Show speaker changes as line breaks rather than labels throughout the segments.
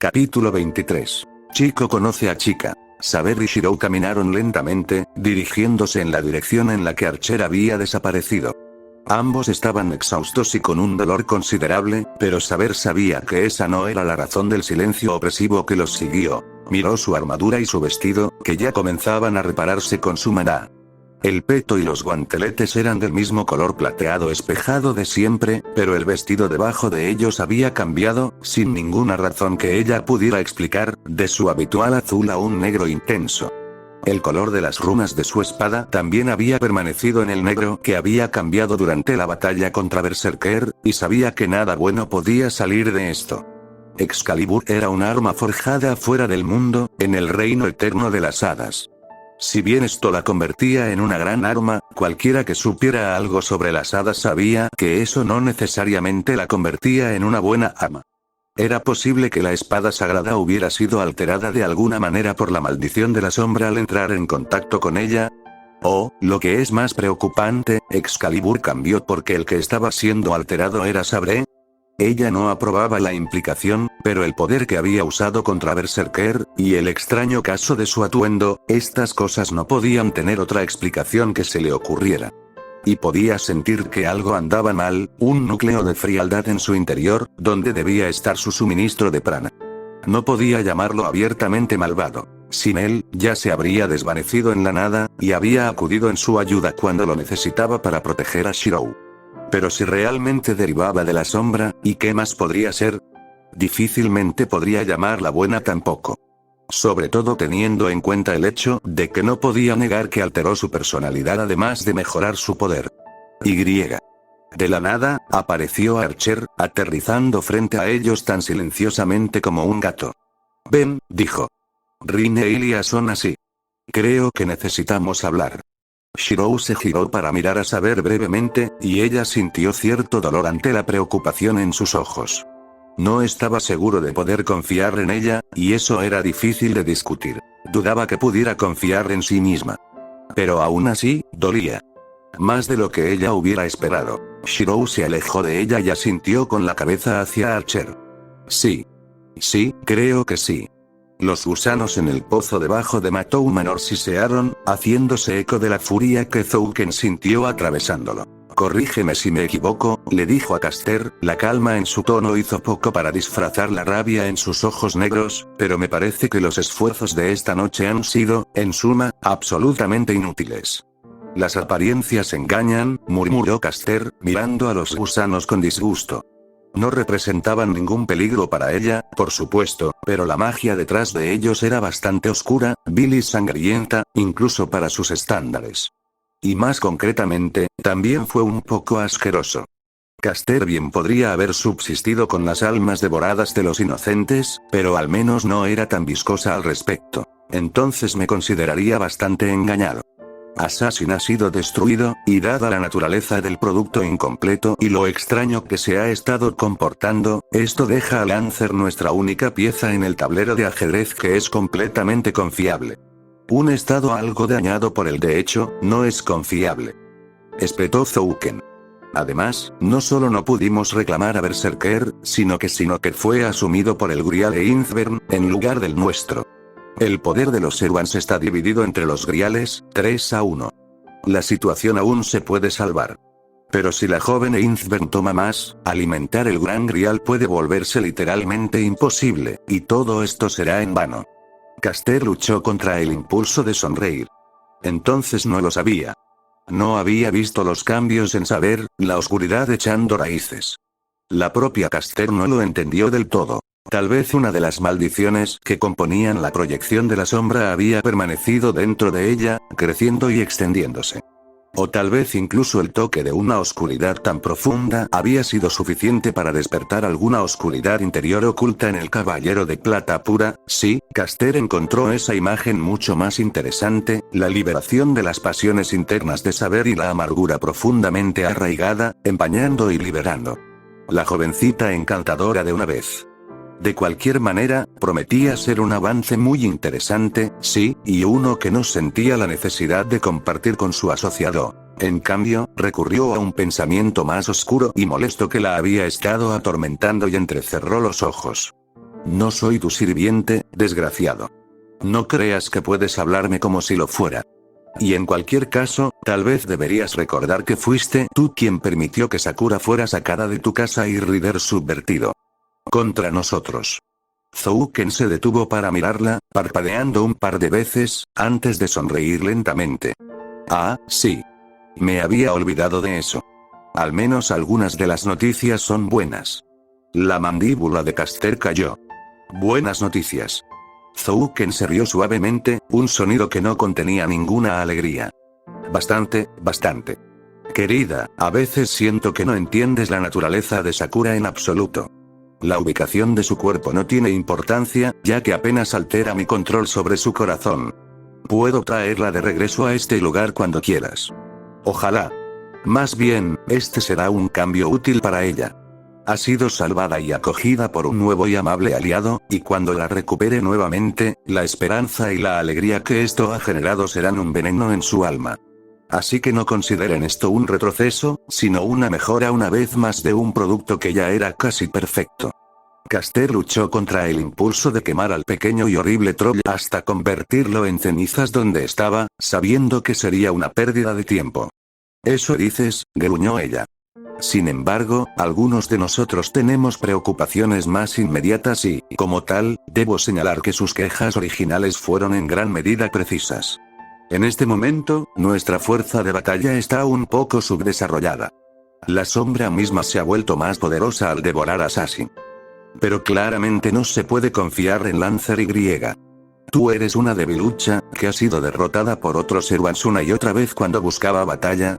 Capítulo 23. Chico conoce a chica. Saber y Shirou caminaron lentamente, dirigiéndose en la dirección en la que Archer había desaparecido. Ambos estaban exhaustos y con un dolor considerable, pero Saber sabía que esa no era la razón del silencio opresivo que los siguió. Miró su armadura y su vestido, que ya comenzaban a repararse con su maná. El peto y los guanteletes eran del mismo color plateado espejado de siempre, pero el vestido debajo de ellos había cambiado, sin ninguna razón que ella pudiera explicar, de su habitual azul a un negro intenso. El color de las runas de su espada también había permanecido en el negro que había cambiado durante la batalla contra Berserker, y sabía que nada bueno podía salir de esto. Excalibur era un arma forjada fuera del mundo, en el reino eterno de las hadas. Si bien esto la convertía en una gran arma, cualquiera que supiera algo sobre las hadas sabía que eso no necesariamente la convertía en una buena arma. ¿Era posible que la espada sagrada hubiera sido alterada de alguna manera por la maldición de la sombra al entrar en contacto con ella? O, lo que es más preocupante, Excalibur cambió porque el que estaba siendo alterado era Sabre. Ella no aprobaba la implicación, pero el poder que había usado contra Berserker, y el extraño caso de su atuendo, estas cosas no podían tener otra explicación que se le ocurriera. Y podía sentir que algo andaba mal, un núcleo de frialdad en su interior, donde debía estar su suministro de prana. No podía llamarlo abiertamente malvado. Sin él, ya se habría desvanecido en la nada, y había acudido en su ayuda cuando lo necesitaba para proteger a Shirou. Pero si realmente derivaba de la sombra, ¿y qué más podría ser? Difícilmente podría llamarla buena tampoco. Sobre todo teniendo en cuenta el hecho de que no podía negar que alteró su personalidad además de mejorar su poder. De la nada, apareció Archer, aterrizando frente a ellos tan silenciosamente como un gato. «Ven», dijo. «Rin e Ilia son así. Creo que necesitamos hablar». Shirou se giró para mirar a Saber brevemente, y ella sintió cierto dolor ante la preocupación en sus ojos. No estaba seguro de poder confiar en ella, y eso era difícil de discutir. Dudaba que pudiera confiar en sí misma. Pero aún así, dolía. Más de lo que ella hubiera esperado. Shirou se alejó de ella y asintió con la cabeza hacia Archer. «Sí. Sí, creo que sí». Los gusanos en el pozo debajo de Matou Manor sisearon, haciéndose eco de la furia que Zouken sintió atravesándolo. «Corrígeme si me equivoco», le dijo a Caster, la calma en su tono hizo poco para disfrazar la rabia en sus ojos negros, pero me parece que los esfuerzos de esta noche han sido, en suma, absolutamente inútiles. «Las apariencias engañan», murmuró Caster, mirando a los gusanos con disgusto. No representaban ningún peligro para ella, por supuesto, pero la magia detrás de ellos era bastante oscura, vil y sangrienta, incluso para sus estándares. Y más concretamente, también fue un poco asqueroso. Caster bien podría haber subsistido con las almas devoradas de los inocentes, pero al menos no era tan viscosa al respecto. Entonces me consideraría bastante engañado. Assassin ha sido destruido, y dada la naturaleza del producto incompleto y lo extraño que se ha estado comportando, esto deja a Lancer nuestra única pieza en el tablero de ajedrez que es completamente confiable. Un estado algo dañado por el de hecho, no es confiable. Espetó Zouken. Además, no solo no pudimos reclamar a Berserker, sino que fue asumido por el Grial e Inzvern, en lugar del nuestro. El poder de los Erwans está dividido entre los Griales, 3-1. La situación aún se puede salvar. Pero si la joven Inzvern toma más, alimentar el Gran Grial puede volverse literalmente imposible, y todo esto será en vano. Caster luchó contra el impulso de sonreír. Entonces no lo sabía. No había visto los cambios en Saber, la oscuridad echando raíces. La propia Caster no lo entendió del todo. Tal vez una de las maldiciones que componían la proyección de la sombra había permanecido dentro de ella, creciendo y extendiéndose. O tal vez incluso el toque de una oscuridad tan profunda había sido suficiente para despertar alguna oscuridad interior oculta en el caballero de plata pura. Sí, Caster encontró esa imagen mucho más interesante, la liberación de las pasiones internas de Saber y la amargura profundamente arraigada, empañando y liberando. La jovencita encantadora de una vez. De cualquier manera, prometía ser un avance muy interesante, sí, y uno que no sentía la necesidad de compartir con su asociado. En cambio, recurrió a un pensamiento más oscuro y molesto que la había estado atormentando y entrecerró los ojos. No soy tu sirviente, desgraciado. No creas que puedes hablarme como si lo fuera. Y en cualquier caso, tal vez deberías recordar que fuiste tú quien permitió que Sakura fuera sacada de tu casa y Rider subvertido contra nosotros. Zouken se detuvo para mirarla, parpadeando un par de veces, antes de sonreír lentamente. Ah, sí. Me había olvidado de eso. Al menos algunas de las noticias son buenas. La mandíbula de Caster cayó. Buenas noticias. Zouken se rió suavemente, un sonido que no contenía ninguna alegría. Bastante. Querida, a veces siento que no entiendes la naturaleza de Sakura en absoluto. La ubicación de su cuerpo no tiene importancia, ya que apenas altera mi control sobre su corazón. Puedo traerla de regreso a este lugar cuando quieras. Ojalá. Más bien, este será un cambio útil para ella. Ha sido salvada y acogida por un nuevo y amable aliado, y cuando la recupere nuevamente, la esperanza y la alegría que esto ha generado serán un veneno en su alma. Así que no consideren esto un retroceso, sino una mejora una vez más de un producto que ya era casi perfecto. Caster luchó contra el impulso de quemar al pequeño y horrible troll hasta convertirlo en cenizas donde estaba, sabiendo que sería una pérdida de tiempo. Eso dices, gruñó ella. Sin embargo, algunos de nosotros tenemos preocupaciones más inmediatas y, como tal, debo señalar que sus quejas originales fueron en gran medida precisas. En este momento, nuestra fuerza de batalla está un poco subdesarrollada. La sombra misma se ha vuelto más poderosa al devorar a Assassin. Pero claramente no se puede confiar en Lancer Y. Tú eres una debilucha, que ha sido derrotada por otros Servants una y otra vez cuando buscaba batalla.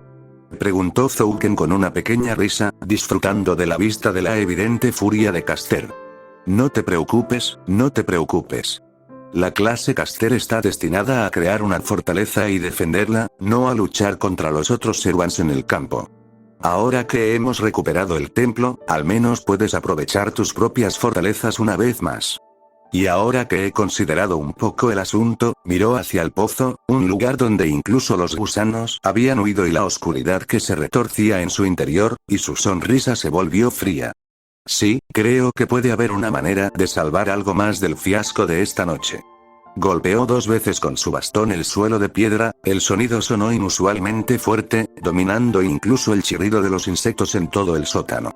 Preguntó Zouken con una pequeña risa, disfrutando de la vista de la evidente furia de Caster. No te preocupes. La clase Caster está destinada a crear una fortaleza y defenderla, no a luchar contra los otros Servants en el campo. Ahora que hemos recuperado el templo, al menos puedes aprovechar tus propias fortalezas una vez más. Y ahora que he considerado un poco el asunto, miró hacia el pozo, un lugar donde incluso los gusanos habían huido y la oscuridad que se retorcía en su interior, y su sonrisa se volvió fría. Sí, creo que puede haber una manera de salvar algo más del fiasco de esta noche. Golpeó 2 veces con su bastón el suelo de piedra, el sonido sonó inusualmente fuerte, dominando incluso el chirrido de los insectos en todo el sótano.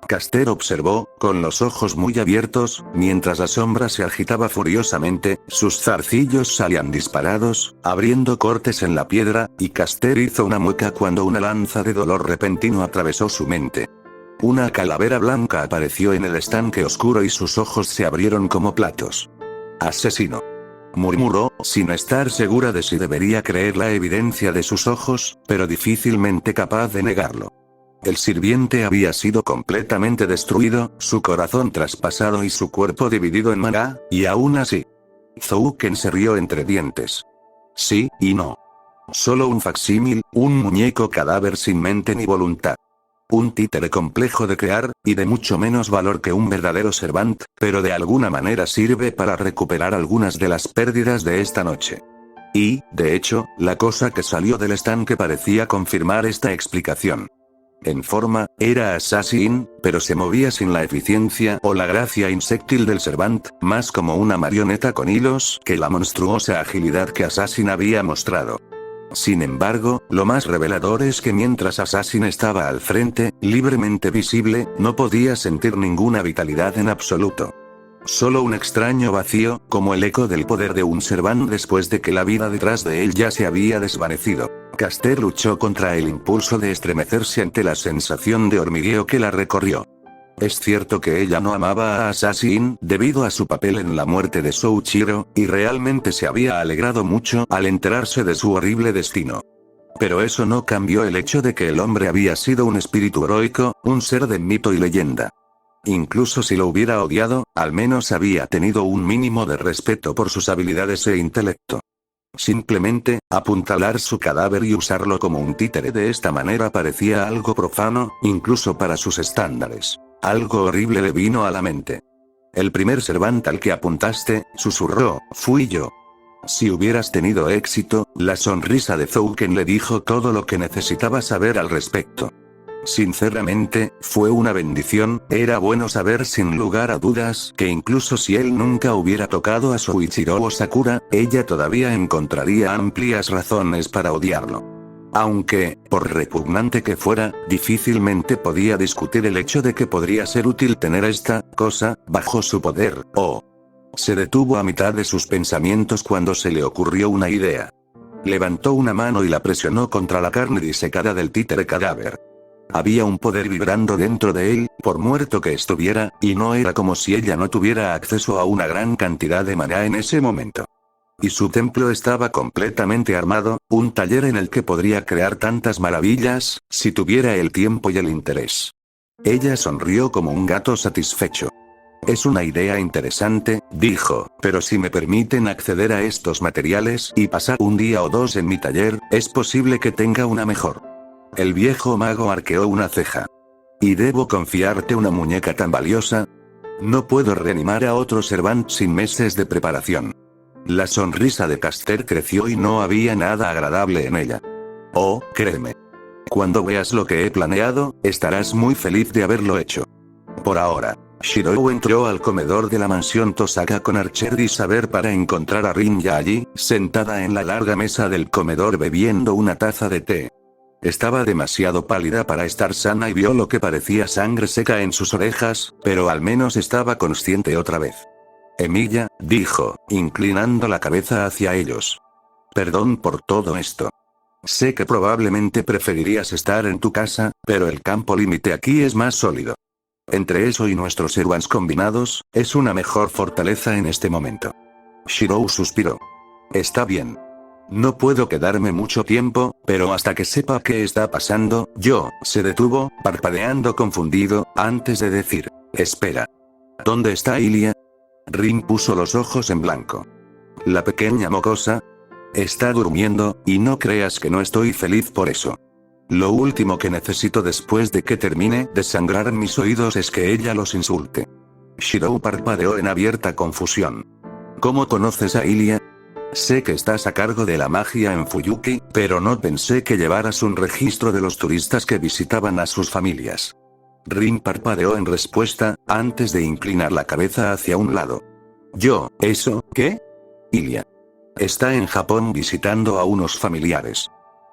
Caster observó, con los ojos muy abiertos, mientras la sombra se agitaba furiosamente, sus zarcillos salían disparados, abriendo cortes en la piedra, y Caster hizo una mueca cuando una lanza de dolor repentino atravesó su mente. Una calavera blanca apareció en el estanque oscuro y sus ojos se abrieron como platos. Asesino. Murmuró, sin estar segura de si debería creer la evidencia de sus ojos, pero difícilmente capaz de negarlo. El sirviente había sido completamente destruido, su corazón traspasado y su cuerpo dividido en maná, y aún así. Zouken se rió entre dientes. Sí, y no. Solo un facsímil, un muñeco cadáver sin mente ni voluntad. Un títere complejo de crear, y de mucho menos valor que un verdadero servant, pero de alguna manera sirve para recuperar algunas de las pérdidas de esta noche. Y, de hecho, la cosa que salió del estanque parecía confirmar esta explicación. En forma, era Assassin, pero se movía sin la eficiencia o la gracia insectil del servant, más como una marioneta con hilos que la monstruosa agilidad que Assassin había mostrado. Sin embargo, lo más revelador es que mientras Assassin estaba al frente, libremente visible, no podía sentir ninguna vitalidad en absoluto. Solo un extraño vacío, como el eco del poder de un servant después de que la vida detrás de él ya se había desvanecido. Caster luchó contra el impulso de estremecerse ante la sensación de hormigueo que la recorrió. Es cierto que ella no amaba a Assassin, debido a su papel en la muerte de Souichiro, y realmente se había alegrado mucho al enterarse de su horrible destino. Pero eso no cambió el hecho de que el hombre había sido un espíritu heroico, un ser de mito y leyenda. Incluso si lo hubiera odiado, al menos había tenido un mínimo de respeto por sus habilidades e intelecto. Simplemente, apuntalar su cadáver y usarlo como un títere de esta manera parecía algo profano, incluso para sus estándares. Algo horrible le vino a la mente. El primer servant al que apuntaste, susurró, fui yo. Si hubieras tenido éxito, la sonrisa de Zouken le dijo todo lo que necesitaba saber al respecto. Sinceramente, fue una bendición. Era bueno saber sin lugar a dudas que incluso si él nunca hubiera tocado a Soichiro o Sakura, ella todavía encontraría amplias razones para odiarlo. Aunque, por repugnante que fuera, difícilmente podía discutir el hecho de que podría ser útil tener esta cosa bajo su poder, Se detuvo a mitad de sus pensamientos cuando se le ocurrió una idea. Levantó una mano y la presionó contra la carne disecada del títere cadáver. Había un poder vibrando dentro de él, por muerto que estuviera, y no era como si ella no tuviera acceso a una gran cantidad de maná en ese momento. Y su templo estaba completamente armado, un taller en el que podría crear tantas maravillas, si tuviera el tiempo y el interés. Ella sonrió como un gato satisfecho. Es una idea interesante, dijo, pero si me permiten acceder a estos materiales y pasar un día o dos en mi taller, es posible que tenga una mejor. El viejo mago arqueó una ceja. ¿Y debo confiarte una muñeca tan valiosa? No puedo reanimar a otro Servant sin meses de preparación. La sonrisa de Caster creció y no había nada agradable en ella. Oh, créeme. Cuando veas lo que he planeado, estarás muy feliz de haberlo hecho. Por ahora. Shirou entró al comedor de la mansión Tosaka con Archer y Saber para encontrar a Rin ya allí, sentada en la larga mesa del comedor bebiendo una taza de té. Estaba demasiado pálida para estar sana y vio lo que parecía sangre seca en sus orejas, pero al menos estaba consciente otra vez. Emilia, dijo, inclinando la cabeza hacia ellos. Perdón por todo esto. Sé que probablemente preferirías estar en tu casa, pero el campo límite aquí es más sólido. Entre eso y nuestros Servants combinados, es una mejor fortaleza en este momento. Shirou suspiró. Está bien. No puedo quedarme mucho tiempo, pero hasta que sepa qué está pasando, se detuvo, parpadeando confundido, antes de decir, espera. ¿Dónde está Ilia? Rin puso los ojos en blanco. La pequeña mocosa está durmiendo, y no creas que no estoy feliz por eso. Lo último que necesito después de que termine de sangrar mis oídos es que ella los insulte. Shirou parpadeó en abierta confusión. ¿Cómo conoces a Ilia? Sé que estás a cargo de la magia en Fuyuki, pero no pensé que llevaras un registro de los turistas que visitaban a sus familias. Rin parpadeó en respuesta, antes de inclinar la cabeza hacia un lado. ¿Eso, qué? Ilia. Está en Japón visitando a unos familiares.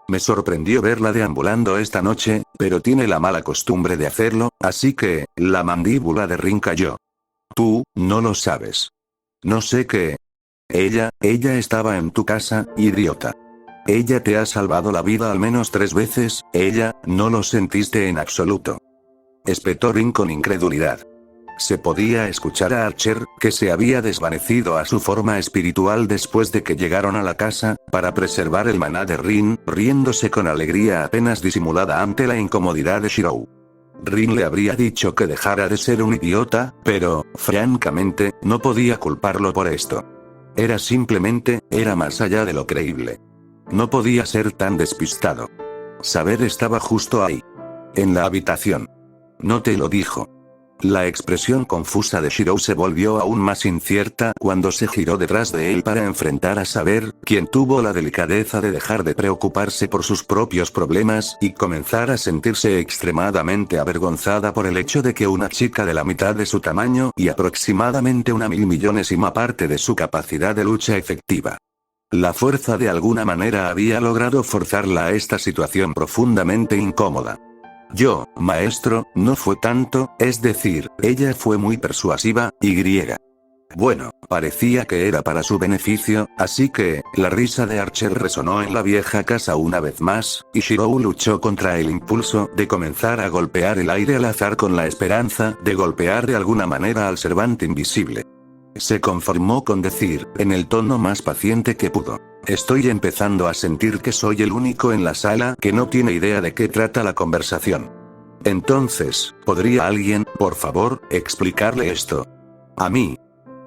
Me sorprendió verla deambulando esta noche, pero tiene la mala costumbre de hacerlo, así que, la mandíbula de Rin cayó. Tú, no lo sabes. No sé qué. Ella estaba en tu casa, idiota. Ella te ha salvado la vida al menos 3 veces, no lo sentiste en absoluto. Espetó Rin con incredulidad. Se podía escuchar a Archer, que se había desvanecido a su forma espiritual después de que llegaron a la casa, para preservar el maná de Rin, riéndose con alegría apenas disimulada ante la incomodidad de Shirou. Rin le habría dicho que dejara de ser un idiota, pero, francamente, no podía culparlo por esto. Era más allá de lo creíble. No podía ser tan despistado. Saber estaba justo ahí. En la habitación. No te lo dijo. La expresión confusa de Shirou se volvió aún más incierta cuando se giró detrás de él para enfrentar a Saber, quien tuvo la delicadeza de dejar de preocuparse por sus propios problemas y comenzar a sentirse extremadamente avergonzada por el hecho de que una chica de la mitad de su tamaño y aproximadamente una 1000.000.000ª parte de su capacidad de lucha efectiva. La fuerza de alguna manera había logrado forzarla a esta situación profundamente incómoda. Maestro, no fue tanto, es decir, ella fue muy persuasiva, y griega. Bueno, parecía que era para su beneficio, así que, la risa de Archer resonó en la vieja casa una vez más, y Shirou luchó contra el impulso de comenzar a golpear el aire al azar con la esperanza de golpear de alguna manera al Servant invisible. Se conformó con decir, en el tono más paciente que pudo. Estoy empezando a sentir que soy el único en la sala que no tiene idea de qué trata la conversación. Entonces, ¿podría alguien, por favor, explicarle esto? A mí.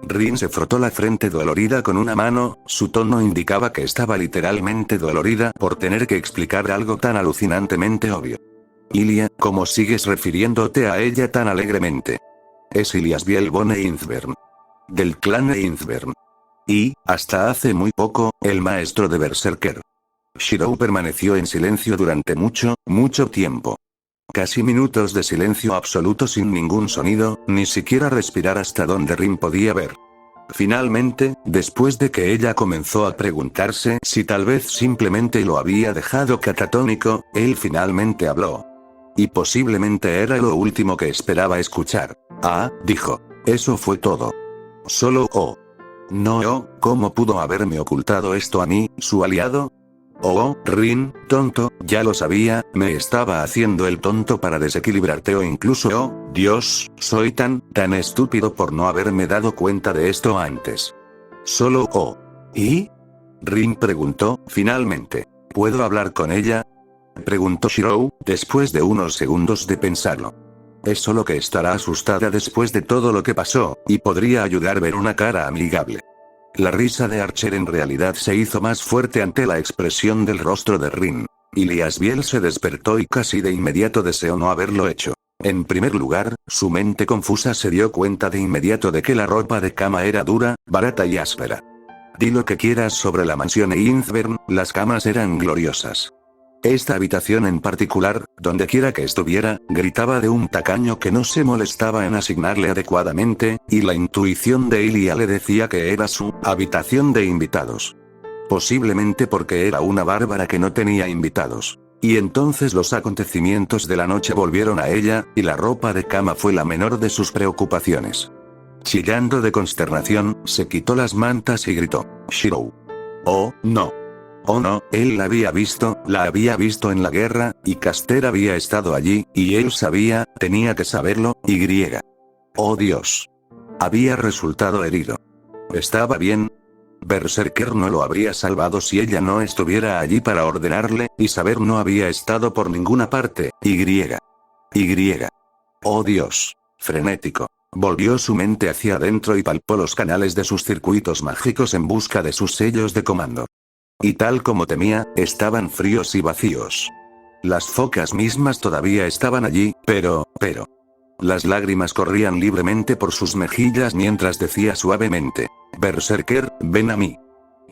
Rin se frotó la frente dolorida con una mano, su tono indicaba que estaba literalmente dolorida por tener que explicar algo tan alucinantemente obvio. Ilia, ¿cómo sigues refiriéndote a ella tan alegremente? Es Ilias Bielbone Inzbern. Del clan Inzbern. Y, hasta hace muy poco, el maestro de Berserker. Shirou permaneció en silencio durante mucho tiempo. Casi minutos de silencio absoluto sin ningún sonido, ni siquiera respirar hasta donde Rin podía ver. Finalmente, después de que ella comenzó a preguntarse si tal vez simplemente lo había dejado catatónico, él finalmente habló. Y posiblemente era lo último que esperaba escuchar. Ah, dijo. Eso fue todo. Solo oh. No oh, ¿cómo pudo haberme ocultado esto a mí, su aliado? Oh, Rin, tonto, ya lo sabía, me estaba haciendo el tonto para desequilibrarte o incluso oh, Dios, soy tan estúpido por no haberme dado cuenta de esto antes. Solo oh. ¿Y? Rin preguntó, finalmente. ¿Puedo hablar con ella? Preguntó Shirou, después de unos segundos de pensarlo. Es solo que estará asustada después de todo lo que pasó, y podría ayudar a ver una cara amigable. La risa de Archer en realidad se hizo más fuerte ante la expresión del rostro de Rin. Iliasbiel se despertó y casi de inmediato deseó no haberlo hecho. En primer lugar, su mente confusa se dio cuenta de inmediato de que la ropa de cama era dura, barata y áspera. Di lo que quieras sobre la mansión Einzbern, las camas eran gloriosas. Esta habitación en particular, donde quiera que estuviera, gritaba de un tacaño que no se molestaba en asignarle adecuadamente, y la intuición de Ilia le decía que era su habitación de invitados. Posiblemente porque era una bárbara que no tenía invitados. Y entonces los acontecimientos de la noche volvieron a ella, y la ropa de cama fue la menor de sus preocupaciones. Chillando de consternación, se quitó las mantas y gritó, Shirou. Oh, no. Oh no, él la había visto en la guerra, y Caster había estado allí, y él sabía, tenía que saberlo, y. Oh Dios. Había resultado herido. ¿Estaba bien? Berserker no lo habría salvado si ella no estuviera allí para ordenarle, y saber no había estado por ninguna parte, y. Oh Dios. Frenético. Volvió su mente hacia adentro y palpó los canales de sus circuitos mágicos en busca de sus sellos de comando. Y tal como temía, estaban fríos y vacíos. Las focas mismas todavía estaban allí, pero. Las lágrimas corrían libremente por sus mejillas mientras decía suavemente, Berserker, ven a mí.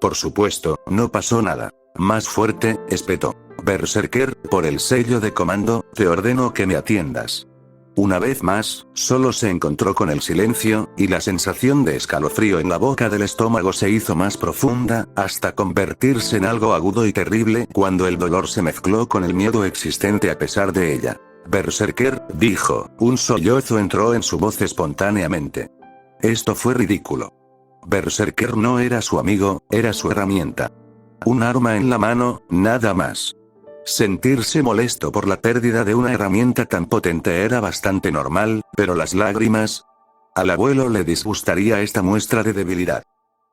Por supuesto, no pasó nada. Más fuerte, espetó. Berserker, por el sello de comando, te ordeno que me atiendas. Una vez más, solo se encontró con el silencio, y la sensación de escalofrío en la boca del estómago se hizo más profunda, hasta convertirse en algo agudo y terrible cuando el dolor se mezcló con el miedo existente a pesar de ella. Berserker, dijo, un sollozo entró en su voz espontáneamente. Esto fue ridículo. Berserker no era su amigo, era su herramienta. Un arma en la mano, nada más. Sentirse molesto por la pérdida de una herramienta tan potente era bastante normal, pero las lágrimas. Al abuelo le disgustaría esta muestra de debilidad.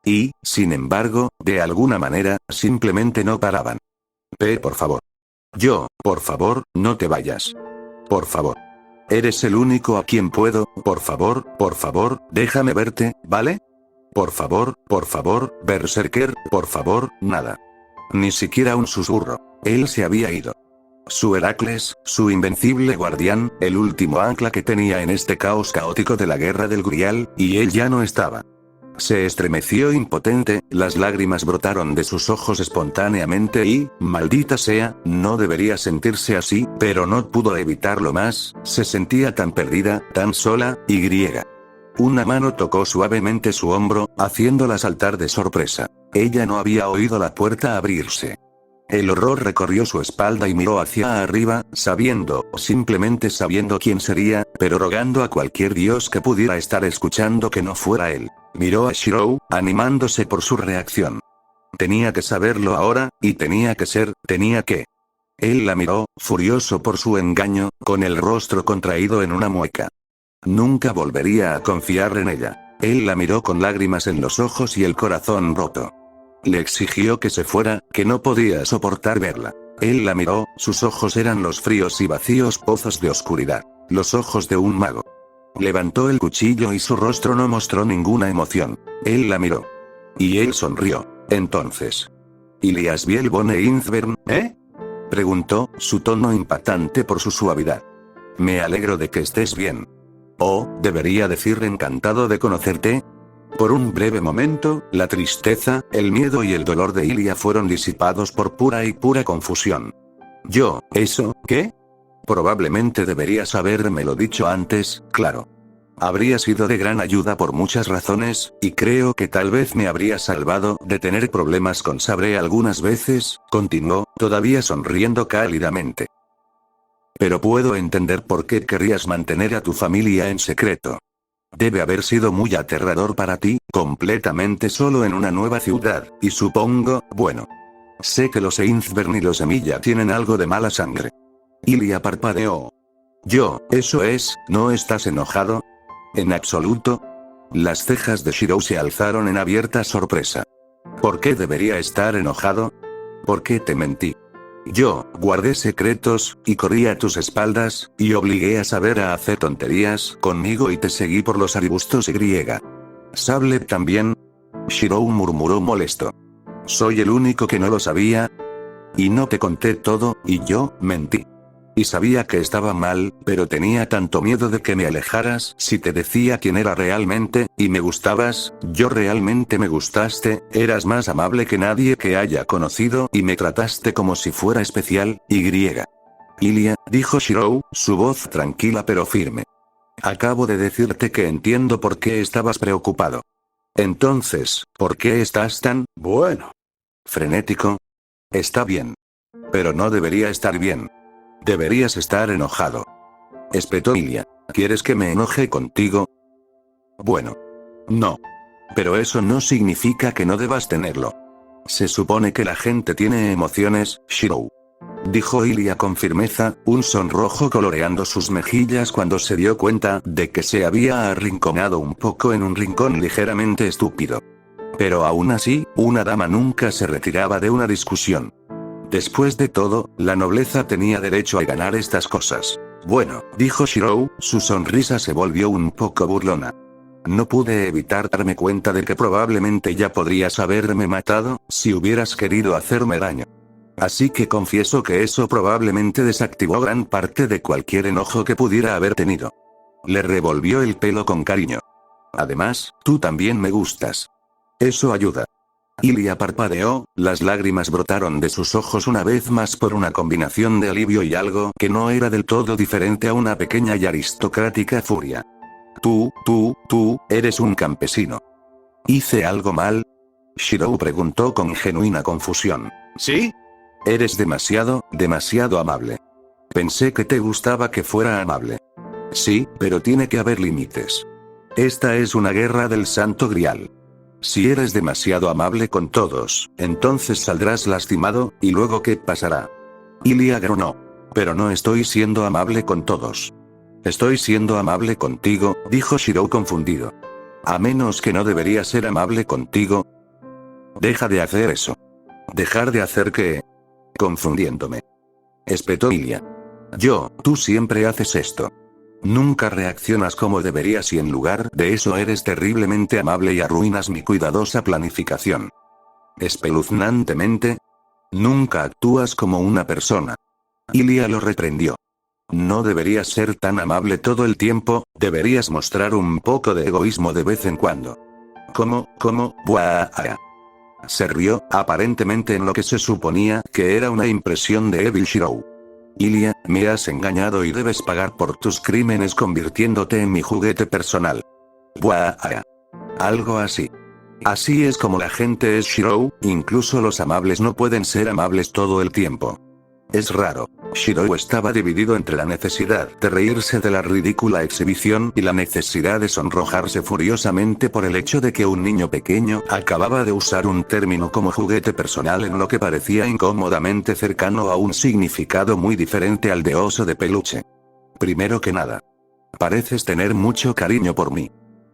Y, sin embargo, de alguna manera, simplemente no paraban. Por favor. Por favor, no te vayas. Por favor. Eres el único a quien puedo, por favor, déjame verte, ¿vale? Por favor, Berserker, por favor, nada. Ni siquiera un susurro. Él se había ido. Su Heracles, su invencible guardián, el último ancla que tenía en este caos caótico de la guerra del Grial, y él ya no estaba. Se estremeció impotente, las lágrimas brotaron de sus ojos espontáneamente y, maldita sea, no debería sentirse así, pero no pudo evitarlo más, se sentía tan perdida, tan sola, y. Una mano tocó suavemente su hombro, haciéndola saltar de sorpresa. Ella no había oído la puerta abrirse. El horror recorrió su espalda y miró hacia arriba, simplemente sabiendo quién sería, pero rogando a cualquier dios que pudiera estar escuchando que no fuera él. Miró a Shirou, animándose por su reacción. Tenía que saberlo ahora, y tenía que. Él la miró, furioso por su engaño, con el rostro contraído en una mueca. Nunca volvería a confiar en ella. Él la miró con lágrimas en los ojos y el corazón roto. Le exigió que se fuera, que no podía soportar verla. Él la miró, sus ojos eran los fríos y vacíos pozos de oscuridad. Los ojos de un mago. Levantó el cuchillo y su rostro no mostró ninguna emoción. Él la miró. Y él sonrió. Entonces. ¿Iliasbiel von Einzbern, preguntó, su tono impactante por su suavidad. Me alegro de que estés bien. Oh, debería decir encantado de conocerte. Por un breve momento, la tristeza, el miedo y el dolor de Ilia fueron disipados por pura confusión. ¿Eso, qué? Probablemente deberías habérmelo dicho antes, claro. Habría sido de gran ayuda por muchas razones, y creo que tal vez me habría salvado de tener problemas con Sabré algunas veces, continuó, todavía sonriendo cálidamente. Pero puedo entender por qué querrías mantener a tu familia en secreto. Debe haber sido muy aterrador para ti, completamente solo en una nueva ciudad, y supongo, bueno. Sé que los Einzbern y los Semilla tienen algo de mala sangre. Ilia parpadeó. Eso es, ¿no estás enojado? En absoluto. Las cejas de Shirou se alzaron en abierta sorpresa. ¿Por qué debería estar enojado? ¿Por qué te mentí? Yo guardé secretos, y corrí a tus espaldas, y obligué a Saber a hacer tonterías conmigo y te seguí por los arbustos y. Sable también. Shirou murmuró molesto. Soy el único que no lo sabía. Y no te conté todo, y yo mentí. Y sabía que estaba mal, pero tenía tanto miedo de que me alejaras si te decía quién era realmente, y me gustabas, yo realmente me gustaste, eras más amable que nadie que haya conocido y me trataste como si fuera especial, y. Ilia, dijo Shirou, su voz tranquila pero firme. Acabo de decirte que entiendo por qué estabas preocupado. Entonces, ¿por qué estás tan, frenético? Está bien. Pero no debería estar bien. Deberías estar enojado. Espetó Ilia. ¿Quieres que me enoje contigo? Bueno. No. Pero eso no significa que no debas tenerlo. Se supone que la gente tiene emociones, Shirou. Dijo Ilia con firmeza, un sonrojo coloreando sus mejillas cuando se dio cuenta de que se había arrinconado un poco en un rincón ligeramente estúpido. Pero aún así, una dama nunca se retiraba de una discusión. Después de todo, la nobleza tenía derecho a ganar estas cosas. Bueno, dijo Shirou, su sonrisa se volvió un poco burlona. No pude evitar darme cuenta de que probablemente ya podrías haberme matado, si hubieras querido hacerme daño. Así que confieso que eso probablemente desactivó gran parte de cualquier enojo que pudiera haber tenido. Le revolvió el pelo con cariño. Además, tú también me gustas. Eso ayuda. Ilia parpadeó, las lágrimas brotaron de sus ojos una vez más por una combinación de alivio y algo que no era del todo diferente a una pequeña y aristocrática furia. Tú, eres un campesino. ¿Hice algo mal? Shirou preguntó con genuina confusión.
¿Sí?
Eres demasiado amable. Pensé que te gustaba que fuera amable. Sí, pero tiene que haber límites. Esta es una guerra del Santo Grial. Si eres demasiado amable con todos, entonces saldrás lastimado, ¿y luego qué pasará? Ilia gronó. Pero no estoy siendo amable con todos. Estoy siendo amable contigo, dijo Shirou confundido. A menos que no debería ser amable contigo. Deja de hacer eso. ¿Dejar de hacer qué? Confundiéndome. Espetó Ilia. Tú siempre haces esto. Nunca reaccionas como deberías y en lugar de eso eres terriblemente amable y arruinas mi cuidadosa planificación. Espeluznantemente. Nunca actúas como una persona. Ilia lo reprendió. No deberías ser tan amable todo el tiempo, deberías mostrar un poco de egoísmo de vez en cuando. ¿Cómo? Buah. Se rió, aparentemente en lo que se suponía que era una impresión de Evil Shirou. Ilia, me has engañado y debes pagar por tus crímenes convirtiéndote en mi juguete personal. Buah. Algo así. Así es como la gente es, Shirou, incluso los amables no pueden ser amables todo el tiempo. Es raro. Shirou estaba dividido entre la necesidad de reírse de la ridícula exhibición y la necesidad de sonrojarse furiosamente por el hecho de que un niño pequeño acababa de usar un término como juguete personal en lo que parecía incómodamente cercano a un significado muy diferente al de oso de peluche. Primero que nada, pareces tener mucho cariño por mí.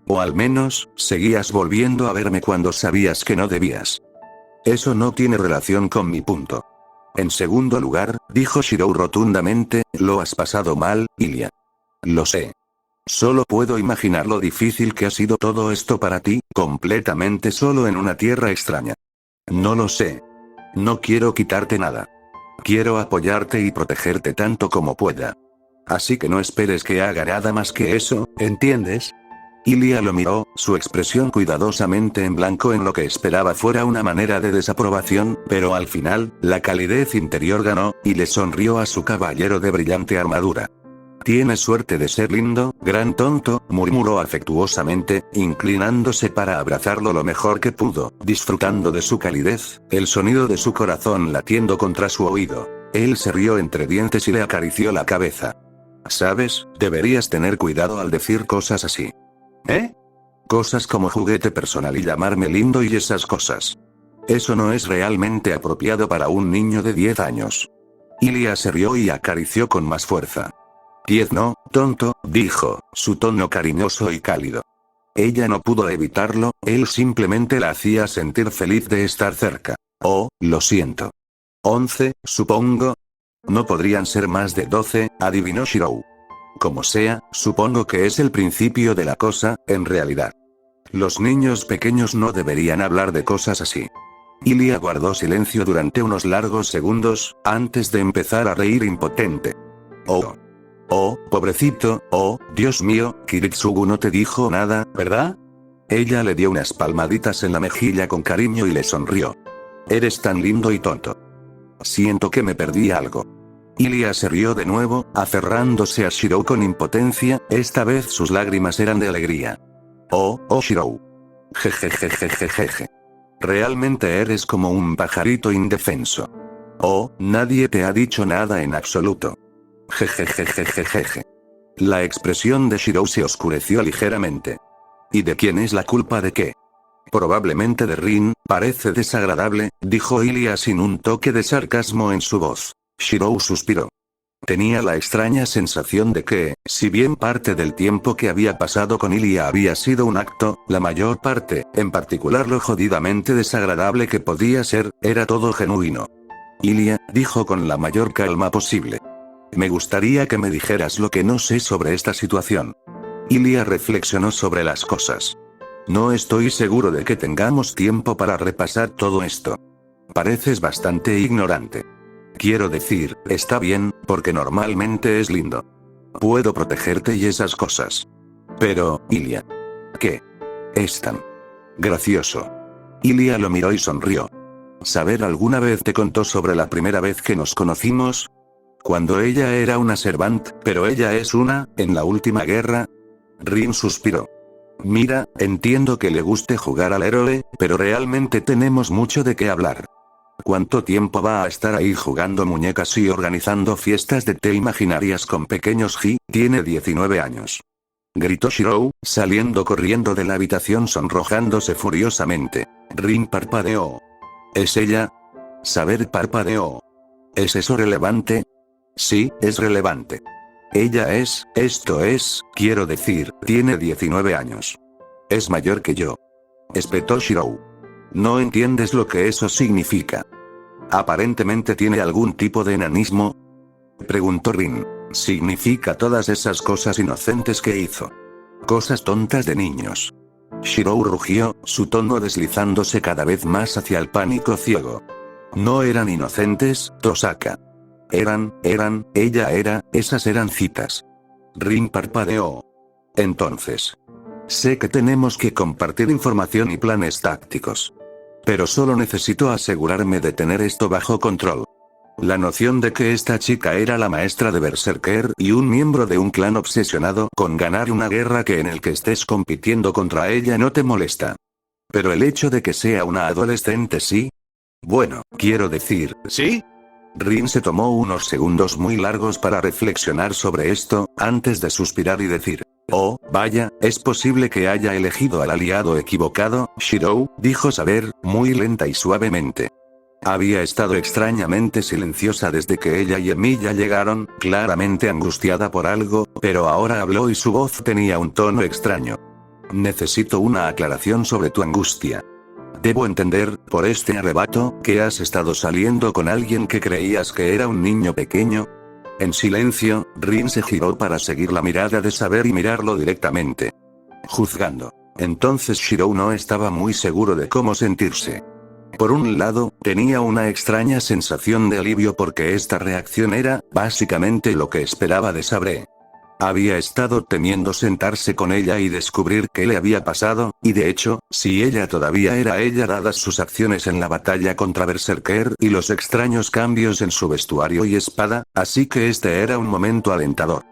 O al menos, seguías volviendo a verme cuando sabías que no debías. Eso no tiene relación con mi punto. En segundo lugar, dijo Shirou rotundamente, lo has pasado mal, Ilia. Lo sé. Solo puedo imaginar lo difícil que ha sido todo esto para ti, completamente solo en una tierra extraña. No lo sé. No quiero quitarte nada. Quiero apoyarte y protegerte tanto como pueda. Así que no esperes que haga nada más que eso, ¿entiendes? Ilia lo miró, su expresión cuidadosamente en blanco en lo que esperaba fuera una manera de desaprobación, pero al final, la calidez interior ganó, y le sonrió a su caballero de brillante armadura. «Tienes suerte de ser lindo, gran tonto», murmuró afectuosamente, inclinándose para abrazarlo lo mejor que pudo, disfrutando de su calidez, el sonido de su corazón latiendo contra su oído. Él se rió entre dientes y le acarició la cabeza. «¿Sabes? Deberías tener cuidado al decir cosas así». «¿Eh?» «Cosas como juguete personal y llamarme lindo y esas cosas. Eso no es realmente apropiado para un niño de 10 años». Ilia se rió y acarició con más fuerza. «10 no, tonto», dijo, su tono cariñoso y cálido. Ella no pudo evitarlo, él simplemente la hacía sentir feliz de estar cerca. «Oh, lo siento. 11, supongo». «No podrían ser más de 12, adivinó Shirou. «Como sea, supongo que es el principio de la cosa, en realidad. Los niños pequeños no deberían hablar de cosas así». Ilia guardó silencio durante unos largos segundos, antes de empezar a reír impotente. «Oh. Oh, pobrecito, oh, Dios mío, Kiritsugu no te dijo nada, ¿verdad?» Ella le dio unas palmaditas en la mejilla con cariño y le sonrió. «Eres tan lindo y tonto. Siento que me perdí algo». Ilia se rió de nuevo, aferrándose a Shirou con impotencia, esta vez sus lágrimas eran de alegría. «Oh, Shirou. Jejejejejeje. Realmente eres como un pajarito indefenso. Oh, nadie te ha dicho nada en absoluto. Jejejejejeje». La expresión de Shirou se oscureció ligeramente. «¿Y de quién es la culpa de qué?» «Probablemente de Rin, parece desagradable», dijo Ilia sin un toque de sarcasmo en su voz. Shirou suspiró. Tenía la extraña sensación de que, si bien parte del tiempo que había pasado con Ilia había sido un acto, la mayor parte, en particular lo jodidamente desagradable que podía ser, era todo genuino. «Ilia», dijo con la mayor calma posible. «Me gustaría que me dijeras lo que no sé sobre esta situación». Ilia reflexionó sobre las cosas. «No estoy seguro de que tengamos tiempo para repasar todo esto. Pareces bastante ignorante. Quiero decir, está bien, porque normalmente es lindo. Puedo protegerte y esas cosas. Pero, Ilia. ¿Qué? Es tan gracioso». Ilia lo miró y sonrió. «¿Saber alguna vez te contó sobre la primera vez que nos conocimos? Cuando ella era una servant, pero ella es una, en la última guerra». Rin suspiró. «Mira, entiendo que le guste jugar al héroe, pero realmente tenemos mucho de qué hablar. ¿Cuánto tiempo va a estar ahí jugando muñecas y organizando fiestas de té imaginarias con pequeños Ji? Tiene 19 años». Gritó Shirou, saliendo corriendo de la habitación sonrojándose furiosamente. Rin parpadeó. «¿Es ella?» Saber parpadeó. «¿Es eso relevante?» «Sí, es relevante. Ella esto es, quiero decir, tiene 19 años. Es mayor que yo». Espetó Shirou. «¿No entiendes lo que eso significa? ¿Aparentemente tiene algún tipo de enanismo?», preguntó Rin. «Significa todas esas cosas inocentes que hizo. Cosas tontas de niños». Shirou rugió, su tono deslizándose cada vez más hacia el pánico ciego. «No eran inocentes, Tosaka. Ella era, esas eran citas». Rin parpadeó. «Entonces. Sé que tenemos que compartir información y planes tácticos. Pero solo necesito asegurarme de tener esto bajo control. La noción de que esta chica era la maestra de Berserker y un miembro de un clan obsesionado con ganar una guerra que en el que estés compitiendo contra ella no te molesta. Pero el hecho de que sea una adolescente sí. Bueno, quiero decir, ¿sí?». Rin se tomó unos segundos muy largos para reflexionar sobre esto, antes de suspirar y decir: «Oh, vaya, es posible que haya elegido al aliado equivocado». «Shirou», dijo Saber, muy lenta y suavemente. Había estado extrañamente silenciosa desde que ella y Emilia llegaron, claramente angustiada por algo, pero ahora habló y su voz tenía un tono extraño. «Necesito una aclaración sobre tu angustia. Debo entender, por este arrebato, que has estado saliendo con alguien que creías que era un niño pequeño». En silencio, Rin se giró para seguir la mirada de Saber y mirarlo directamente. Juzgando. Entonces Shirou no estaba muy seguro de cómo sentirse. Por un lado, tenía una extraña sensación de alivio porque esta reacción era, básicamente lo que esperaba de Sabre. Había estado temiendo sentarse con ella y descubrir qué le había pasado, y de hecho, si ella todavía era ella dadas sus acciones en la batalla contra Berserker y los extraños cambios en su vestuario y espada, así que este era un momento alentador.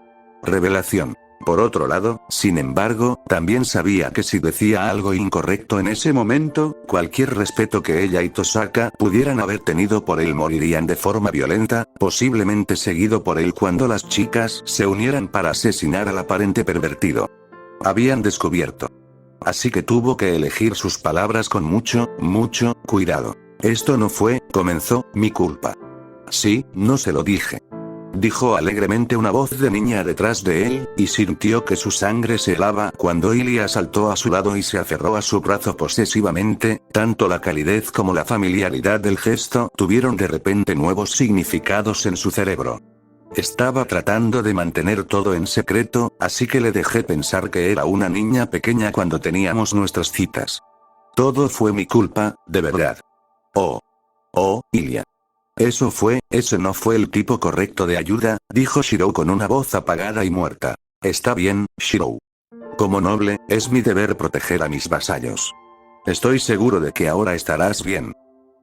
Revelación. Por otro lado, sin embargo, también sabía que si decía algo incorrecto en ese momento, cualquier respeto que ella y Tosaka pudieran haber tenido por él morirían de forma violenta, posiblemente seguido por él cuando las chicas se unieran para asesinar al aparente pervertido. Habían descubierto. Así que tuvo que elegir sus palabras con mucho cuidado. Esto no fue, comenzó, mi culpa. Sí, no se lo dije. Dijo alegremente una voz de niña detrás de él, y sintió que su sangre se helaba cuando Ilia saltó a su lado y se aferró a su brazo posesivamente, tanto la calidez como la familiaridad del gesto tuvieron de repente nuevos significados en su cerebro. Estaba tratando de mantener todo en secreto, así que le dejé pensar que era una niña pequeña cuando teníamos nuestras citas. Todo fue mi culpa, de verdad. Oh, Ilia. Ese no fue el tipo correcto de ayuda, dijo Shirou con una voz apagada y muerta. Está bien, Shirou. Como noble, es mi deber proteger a mis vasallos. Estoy seguro de que ahora estarás bien.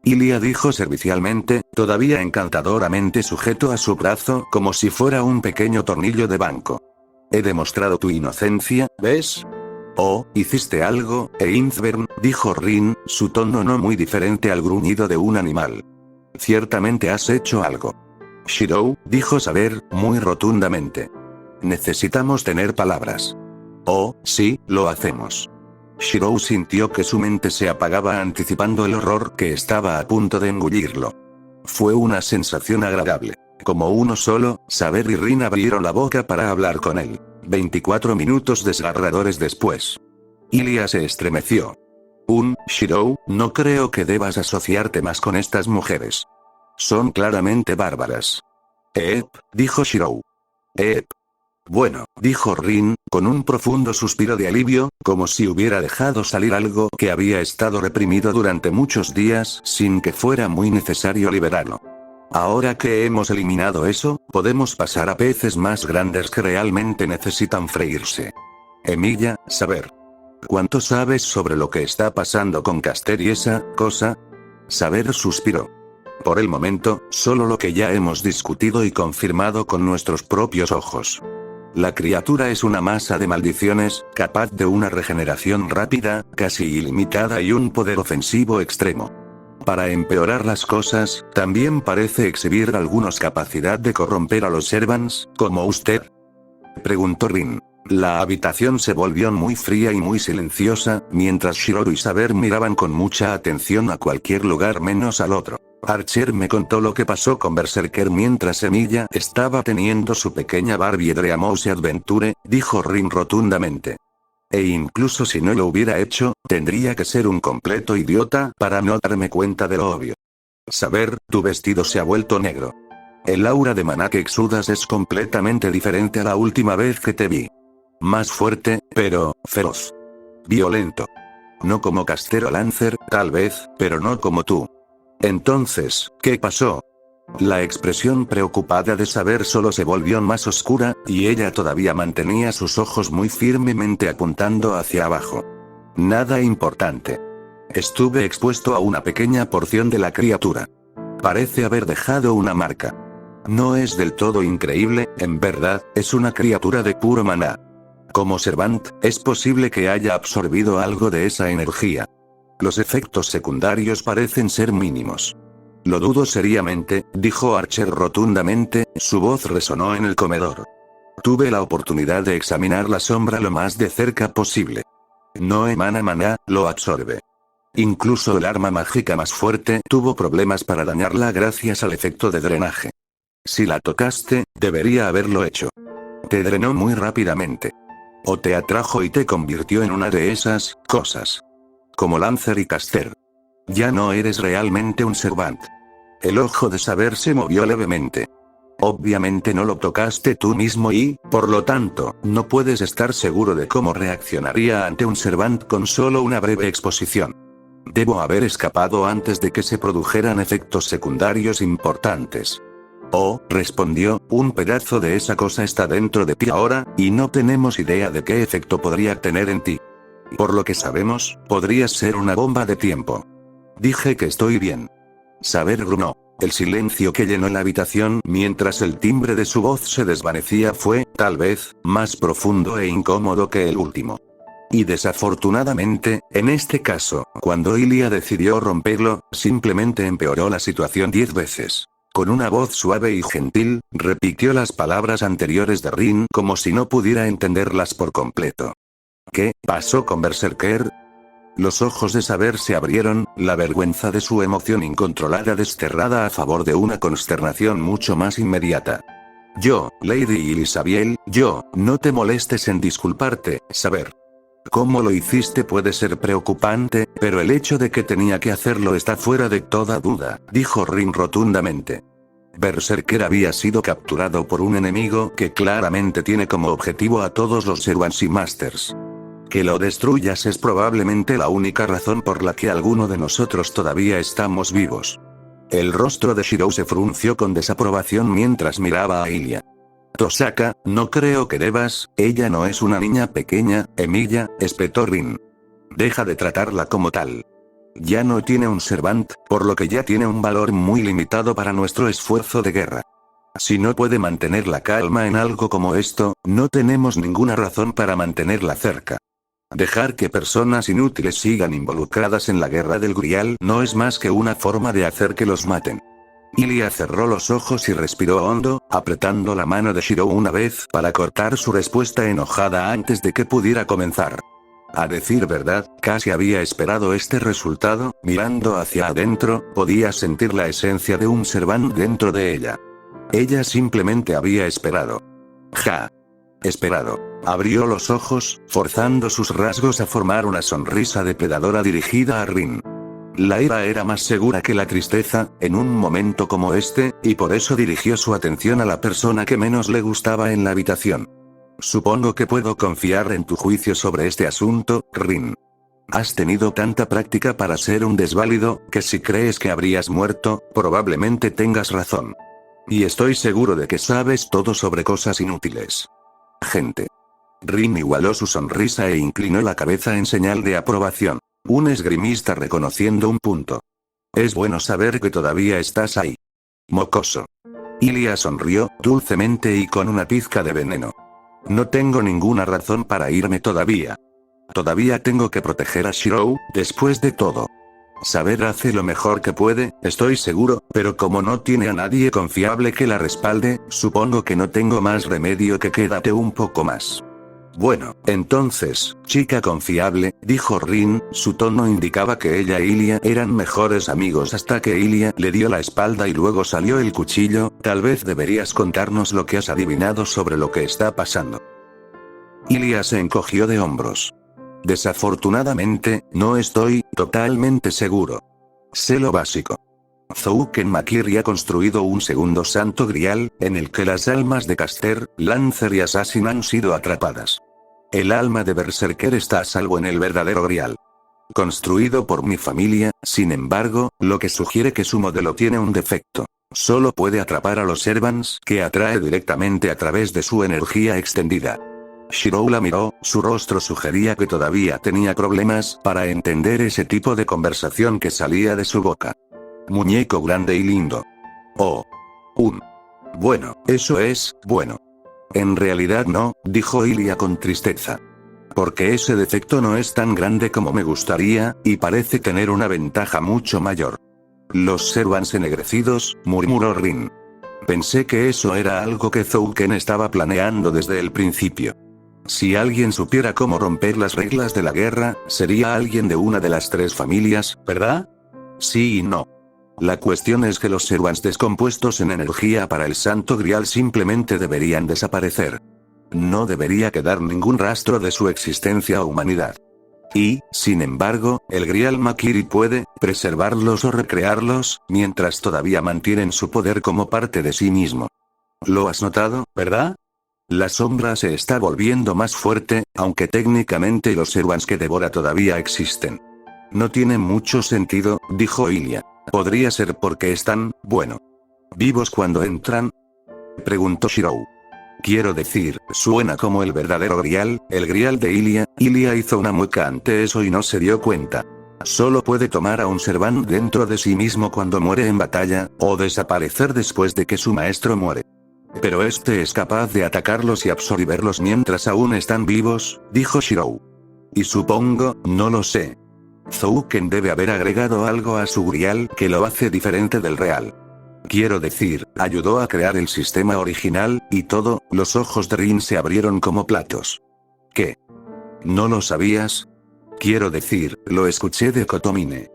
Ilia dijo servicialmente, todavía encantadoramente sujeto a su brazo como si fuera un pequeño tornillo de banco. He demostrado tu inocencia, ¿ves? Oh, hiciste algo, Einzbern, dijo Rin, su tono no muy diferente al gruñido de un animal. Ciertamente has hecho algo. Shirou, dijo Saber, muy rotundamente. Necesitamos tener palabras. Oh, sí, lo hacemos. Shirou sintió que su mente se apagaba anticipando el horror que estaba a punto de engullirlo. Fue una sensación agradable. Como uno solo, Saber y Rin abrieron la boca para hablar con él. 24 minutos desgarradores después. Ilia se estremeció. Shirou, no creo que debas asociarte más con estas mujeres. Son claramente bárbaras. Dijo Shirou. Bueno, dijo Rin, con un profundo suspiro de alivio, como si hubiera dejado salir algo que había estado reprimido durante muchos días sin que fuera muy necesario liberarlo. Ahora que hemos eliminado eso, podemos pasar a peces más grandes que realmente necesitan freírse. Emilia, Saber. ¿Cuánto sabes sobre lo que está pasando con Caster y esa cosa? Saber suspiró. Por el momento, solo lo que ya hemos discutido y confirmado con nuestros propios ojos. La criatura es una masa de maldiciones, capaz de una regeneración rápida, casi ilimitada y un poder ofensivo extremo. Para empeorar las cosas, también parece exhibir algunos capacidad de corromper a los Servants, como usted. Preguntó Rin. La habitación se volvió muy fría y muy silenciosa, mientras Shirou y Saber miraban con mucha atención a cualquier lugar menos al otro. Archer me contó lo que pasó con Berserker mientras Emilia estaba teniendo su pequeña Barbie Dreamhouse Adventure, dijo Rin rotundamente. E incluso si no lo hubiera hecho, tendría que ser un completo idiota para no darme cuenta de lo obvio. Saber, tu vestido se ha vuelto negro. El aura de maná que exudas es completamente diferente a la última vez que te vi. Más fuerte, pero feroz. Violento. No como Caster o Lancer, tal vez, pero no como tú. Entonces, ¿qué pasó? La expresión preocupada de Saber solo se volvió más oscura, y ella todavía mantenía sus ojos muy firmemente apuntando hacia abajo. Nada importante. Estuve expuesto a una pequeña porción de la criatura. Parece haber dejado una marca. No es del todo increíble, en verdad, es una criatura de puro maná. Como Servant, es posible que haya absorbido algo de esa energía. Los efectos secundarios parecen ser mínimos. Lo dudo seriamente, dijo Archer rotundamente, su voz resonó en el comedor. Tuve la oportunidad de examinar la sombra lo más de cerca posible. No emana maná, lo absorbe. Incluso el arma mágica más fuerte tuvo problemas para dañarla gracias al efecto de drenaje. Si la tocaste, debería haberlo hecho. Te drenó muy rápidamente. O te atrajo y te convirtió en una de esas cosas. Como Lancer y Caster. Ya no eres realmente un Servant. El ojo de Saber se movió levemente. Obviamente no lo tocaste tú mismo y, por lo tanto, no puedes estar seguro de cómo reaccionaría ante un Servant con solo una breve exposición. Debo haber escapado antes de que se produjeran efectos secundarios importantes. Oh, respondió, un pedazo de esa cosa está dentro de ti ahora, y no tenemos idea de qué efecto podría tener en ti. Por lo que sabemos, podrías ser una bomba de tiempo. Dije que estoy bien. Saber gruñó. El silencio que llenó la habitación mientras el timbre de su voz se desvanecía fue, tal vez, más profundo e incómodo que el último. Y desafortunadamente, en este caso, cuando Ilya decidió romperlo, simplemente empeoró la situación 10 veces. Con una voz suave y gentil, repitió las palabras anteriores de Rin como si no pudiera entenderlas por completo. ¿Qué pasó con Berserker? Los ojos de Saber se abrieron, la vergüenza de su emoción incontrolada desterrada a favor de una consternación mucho más inmediata. Yo, Lady Ilisabiel, no te molestes en disculparte, Saber. Cómo lo hiciste puede ser preocupante, pero el hecho de que tenía que hacerlo está fuera de toda duda, dijo Rin rotundamente. Berserker había sido capturado por un enemigo que claramente tiene como objetivo a todos los Servants y Masters. Que lo destruyas es probablemente la única razón por la que alguno de nosotros todavía estamos vivos. El rostro de Shirou se frunció con desaprobación mientras miraba a Ilya. Tosaka, no creo que debas, ella no es una niña pequeña, Emilia, espetó Rin. Deja de tratarla como tal. Ya no tiene un servant, por lo que ya tiene un valor muy limitado para nuestro esfuerzo de guerra. Si no puede mantener la calma en algo como esto, no tenemos ninguna razón para mantenerla cerca. Dejar que personas inútiles sigan involucradas en la guerra del Grial no es más que una forma de hacer que los maten. Ilya cerró los ojos y respiró hondo, apretando la mano de Shirou una vez para cortar su respuesta enojada antes de que pudiera comenzar. A decir verdad, casi había esperado este resultado, mirando hacia adentro, podía sentir la esencia de un servant dentro de ella. Ella simplemente había esperado. Esperado. Abrió los ojos, forzando sus rasgos a formar una sonrisa depredadora dirigida a Rin. La ira era más segura que la tristeza, en un momento como este, y por eso dirigió su atención a la persona que menos le gustaba en la habitación. Supongo que puedo confiar en tu juicio sobre este asunto, Rin. Has tenido tanta práctica para ser un desválido, que si crees que habrías muerto, probablemente tengas razón. Y estoy seguro de que sabes todo sobre cosas inútiles. Gente. Rin igualó su sonrisa e inclinó la cabeza en señal de aprobación. Un esgrimista reconociendo un punto. Es bueno saber que todavía estás ahí. Mocoso. Ilya sonrió, dulcemente y con una pizca de veneno. No tengo ninguna razón para irme todavía. Todavía tengo que proteger a Shirou, después de todo. Saber hace lo mejor que puede, estoy seguro, pero como no tiene a nadie confiable que la respalde, supongo que no tengo más remedio que quédate un poco más. Bueno, entonces, chica confiable, dijo Rin, su tono indicaba que ella e Ilya eran mejores amigos hasta que Ilya le dio la espalda y luego salió el cuchillo, tal vez deberías contarnos lo que has adivinado sobre lo que está pasando. Ilya se encogió de hombros. Desafortunadamente, no estoy totalmente seguro. Sé lo básico. Zouken Makiri ha construido un segundo santo grial, en el que las almas de Caster, Lancer y Assassin han sido atrapadas. El alma de Berserker está a salvo en el verdadero grial. Construido por mi familia, sin embargo, lo que sugiere que su modelo tiene un defecto. Solo puede atrapar a los Servants, que atrae directamente a través de su energía extendida. Shirou la miró, su rostro sugería que todavía tenía problemas para entender ese tipo de conversación que salía de su boca. Muñeco grande y lindo. Oh. Bueno, eso es, bueno. En realidad no, dijo Ilya con tristeza. Porque ese defecto no es tan grande como me gustaría, y parece tener una ventaja mucho mayor. Los Servants ennegrecidos, murmuró Rin. Pensé que eso era algo que Zouken estaba planeando desde el principio. Si alguien supiera cómo romper las reglas de la guerra, sería alguien de una de las tres familias, ¿verdad? Sí y no. La cuestión es que los Servants descompuestos en energía para el Santo Grial simplemente deberían desaparecer. No debería quedar ningún rastro de su existencia o humanidad. Y, sin embargo, el Grial Makiri puede preservarlos o recrearlos, mientras todavía mantienen su poder como parte de sí mismo. ¿Lo has notado, verdad? La sombra se está volviendo más fuerte, aunque técnicamente los Servants que devora todavía existen. No tiene mucho sentido, dijo Ilya. Podría ser porque están, bueno. ¿Vivos cuando entran?, preguntó Shirou. Quiero decir, suena como el verdadero grial, el grial de Ilia. Ilia hizo una mueca ante eso y no se dio cuenta. Solo puede tomar a un Servant dentro de sí mismo cuando muere en batalla, o desaparecer después de que su maestro muere. Pero este es capaz de atacarlos y absorberlos mientras aún están vivos, dijo Shirou. Y supongo, no lo sé. Zouken debe haber agregado algo a su grial que lo hace diferente del real. Quiero decir, ayudó a crear el sistema original, y todo. Los ojos de Rin se abrieron como platos. ¿Qué? ¿No lo sabías? Quiero decir, lo escuché de Kotomine.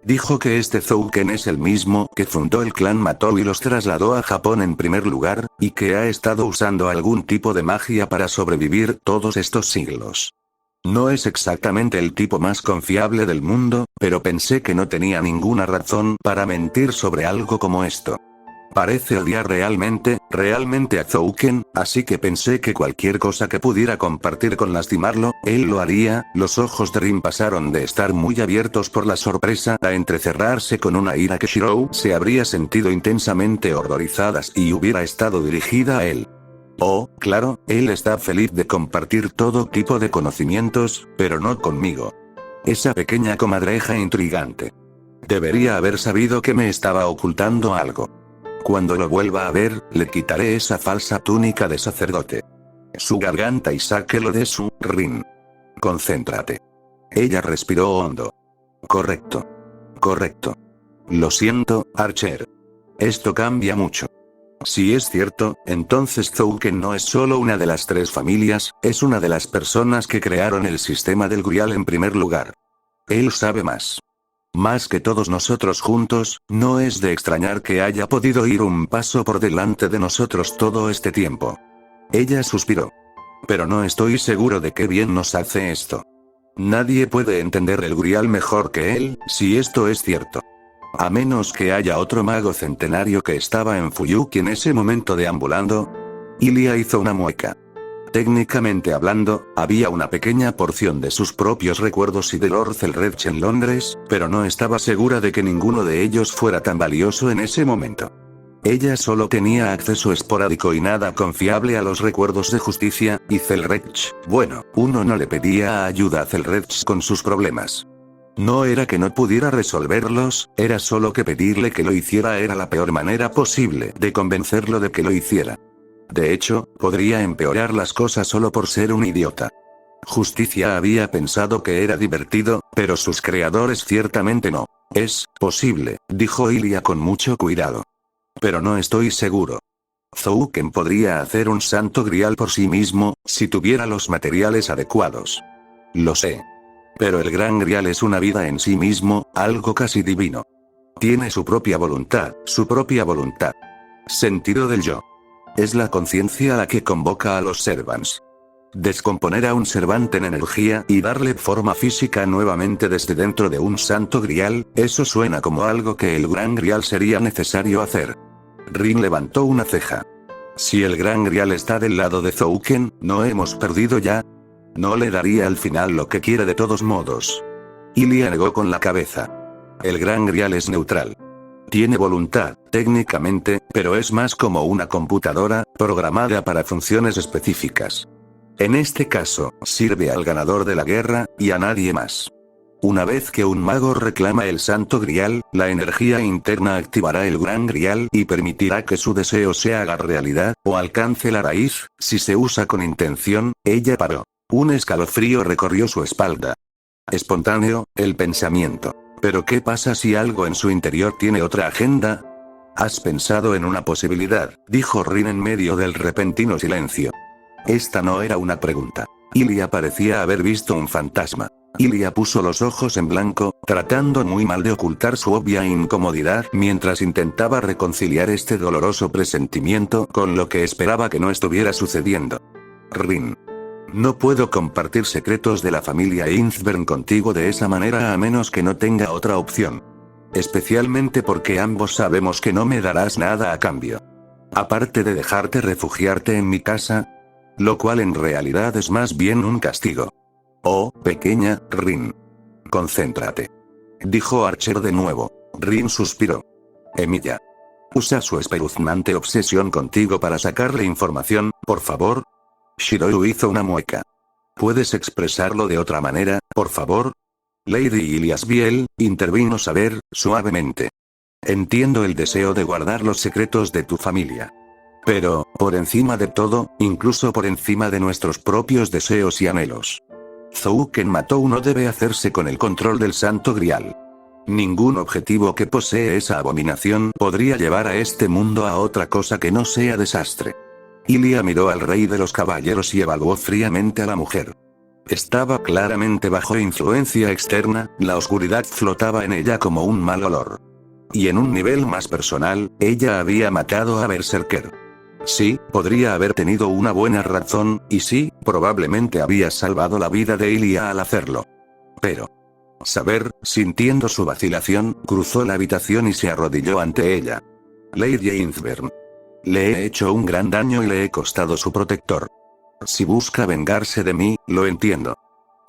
Dijo que este Zouken es el mismo que fundó el clan Matou y los trasladó a Japón en primer lugar, y que ha estado usando algún tipo de magia para sobrevivir todos estos siglos. No es exactamente el tipo más confiable del mundo, pero pensé que no tenía ninguna razón para mentir sobre algo como esto. Parece odiar realmente a Zouken, así que pensé que cualquier cosa que pudiera compartir con lastimarlo, él lo haría. Los ojos de Rin pasaron de estar muy abiertos por la sorpresa a entrecerrarse con una ira que Shirou se habría sentido intensamente horrorizada y hubiera estado dirigida a él. Oh, claro, él está feliz de compartir todo tipo de conocimientos, pero no conmigo. Esa pequeña comadreja intrigante. Debería haber sabido que me estaba ocultando algo. Cuando lo vuelva a ver, le quitaré esa falsa túnica de sacerdote. Su garganta y sáquelo de su Rin. Concéntrate. Ella respiró hondo. Correcto. Correcto. Lo siento, Archer. Esto cambia mucho. Si es cierto, entonces Zouken no es solo una de las 3 familias, es una de las personas que crearon el sistema del Grial en primer lugar. Él sabe más. Más que todos nosotros juntos. No es de extrañar que haya podido ir un paso por delante de nosotros todo este tiempo. Ella suspiró. Pero no estoy seguro de qué bien nos hace esto. Nadie puede entender el Grial mejor que él, si esto es cierto. A menos que haya otro mago centenario que estaba en Fuyuki en ese momento deambulando. Ilia hizo una mueca. Técnicamente hablando, había una pequeña porción de sus propios recuerdos y de Lord Zelrech en Londres, pero no estaba segura de que ninguno de ellos fuera tan valioso en ese momento. Ella solo tenía acceso esporádico y nada confiable a los recuerdos de justicia, y Zelrech, bueno, uno no le pedía ayuda a Zelrech con sus problemas. No era que no pudiera resolverlos, era solo que pedirle que lo hiciera era la peor manera posible de convencerlo de que lo hiciera. De hecho, podría empeorar las cosas solo por ser un idiota. Justicia había pensado que era divertido, pero sus creadores ciertamente no. Es posible, dijo Ilia con mucho cuidado. Pero no estoy seguro. Zouken podría hacer un santo grial por sí mismo, si tuviera los materiales adecuados. Lo sé. Pero el gran grial es una vida en sí mismo, algo casi divino. Tiene su propia voluntad, su propia voluntad. Sentido del yo. Es la conciencia la que convoca a los servants. Descomponer a un servante en energía y darle forma física nuevamente desde dentro de un santo grial, eso suena como algo que el gran grial sería necesario hacer. Rin levantó una ceja. Si el gran grial está del lado de Zouken, ¿no hemos perdido ya? No le daría al final lo que quiere de todos modos. Ilia negó con la cabeza. El gran grial es neutral. Tiene voluntad, técnicamente, pero es más como una computadora, programada para funciones específicas. En este caso, sirve al ganador de la guerra, y a nadie más. Una vez que un mago reclama el santo grial, la energía interna activará el gran grial y permitirá que su deseo se haga realidad, o alcance la raíz, si se usa con intención. Ella paró. Un escalofrío recorrió su espalda. Espontáneo, el pensamiento. ¿Pero qué pasa si algo en su interior tiene otra agenda? ¿Has pensado en una posibilidad?, dijo Rin en medio del repentino silencio. Esta no era una pregunta. Ilia parecía haber visto un fantasma. Ilia puso los ojos en blanco, tratando muy mal de ocultar su obvia incomodidad mientras intentaba reconciliar este doloroso presentimiento con lo que esperaba que no estuviera sucediendo. Rin. No puedo compartir secretos de la familia Innsbern contigo de esa manera a menos que no tenga otra opción. Especialmente porque ambos sabemos que no me darás nada a cambio. Aparte de dejarte refugiarte en mi casa. Lo cual en realidad es más bien un castigo. Oh, pequeña, Rin. Concéntrate. Dijo Archer de nuevo. Rin suspiró. Emilia. Usa su espeluznante obsesión contigo para sacarle información, por favor. Shirou hizo una mueca. ¿Puedes expresarlo de otra manera, por favor? Lady Ilias Biel, intervino Saber, suavemente. Entiendo el deseo de guardar los secretos de tu familia. Pero, por encima de todo, incluso por encima de nuestros propios deseos y anhelos, Zhouken Matou no debe hacerse con el control del Santo Grial. Ningún objetivo que posee esa abominación podría llevar a este mundo a otra cosa que no sea desastre. Ilia miró al rey de los caballeros y evaluó fríamente a la mujer. Estaba claramente bajo influencia externa, la oscuridad flotaba en ella como un mal olor. Y en un nivel más personal, ella había matado a Berserker. Sí, podría haber tenido una buena razón, y sí, probablemente había salvado la vida de Ilia al hacerlo. Pero Saber, sintiendo su vacilación, cruzó la habitación y se arrodilló ante ella. Lady Innsbern. Le he hecho un gran daño y le he costado su protector. Si busca vengarse de mí, lo entiendo.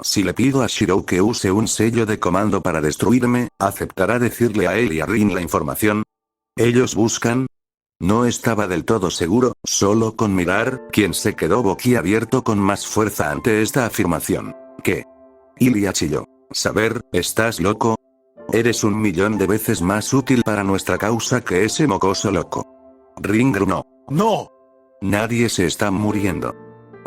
Si le pido a Shirou que use un sello de comando para destruirme, ¿aceptará decirle a él y a Rin la información? ¿Ellos buscan? No estaba del todo seguro, solo con mirar, quien se quedó boquiabierto con más fuerza ante esta afirmación. ¿Qué? Ilia chilló. Saber, ¿estás loco? Eres 1.000.000 de veces más útil para nuestra causa que ese mocoso loco. Rin grunó. ¡No! Nadie se está muriendo.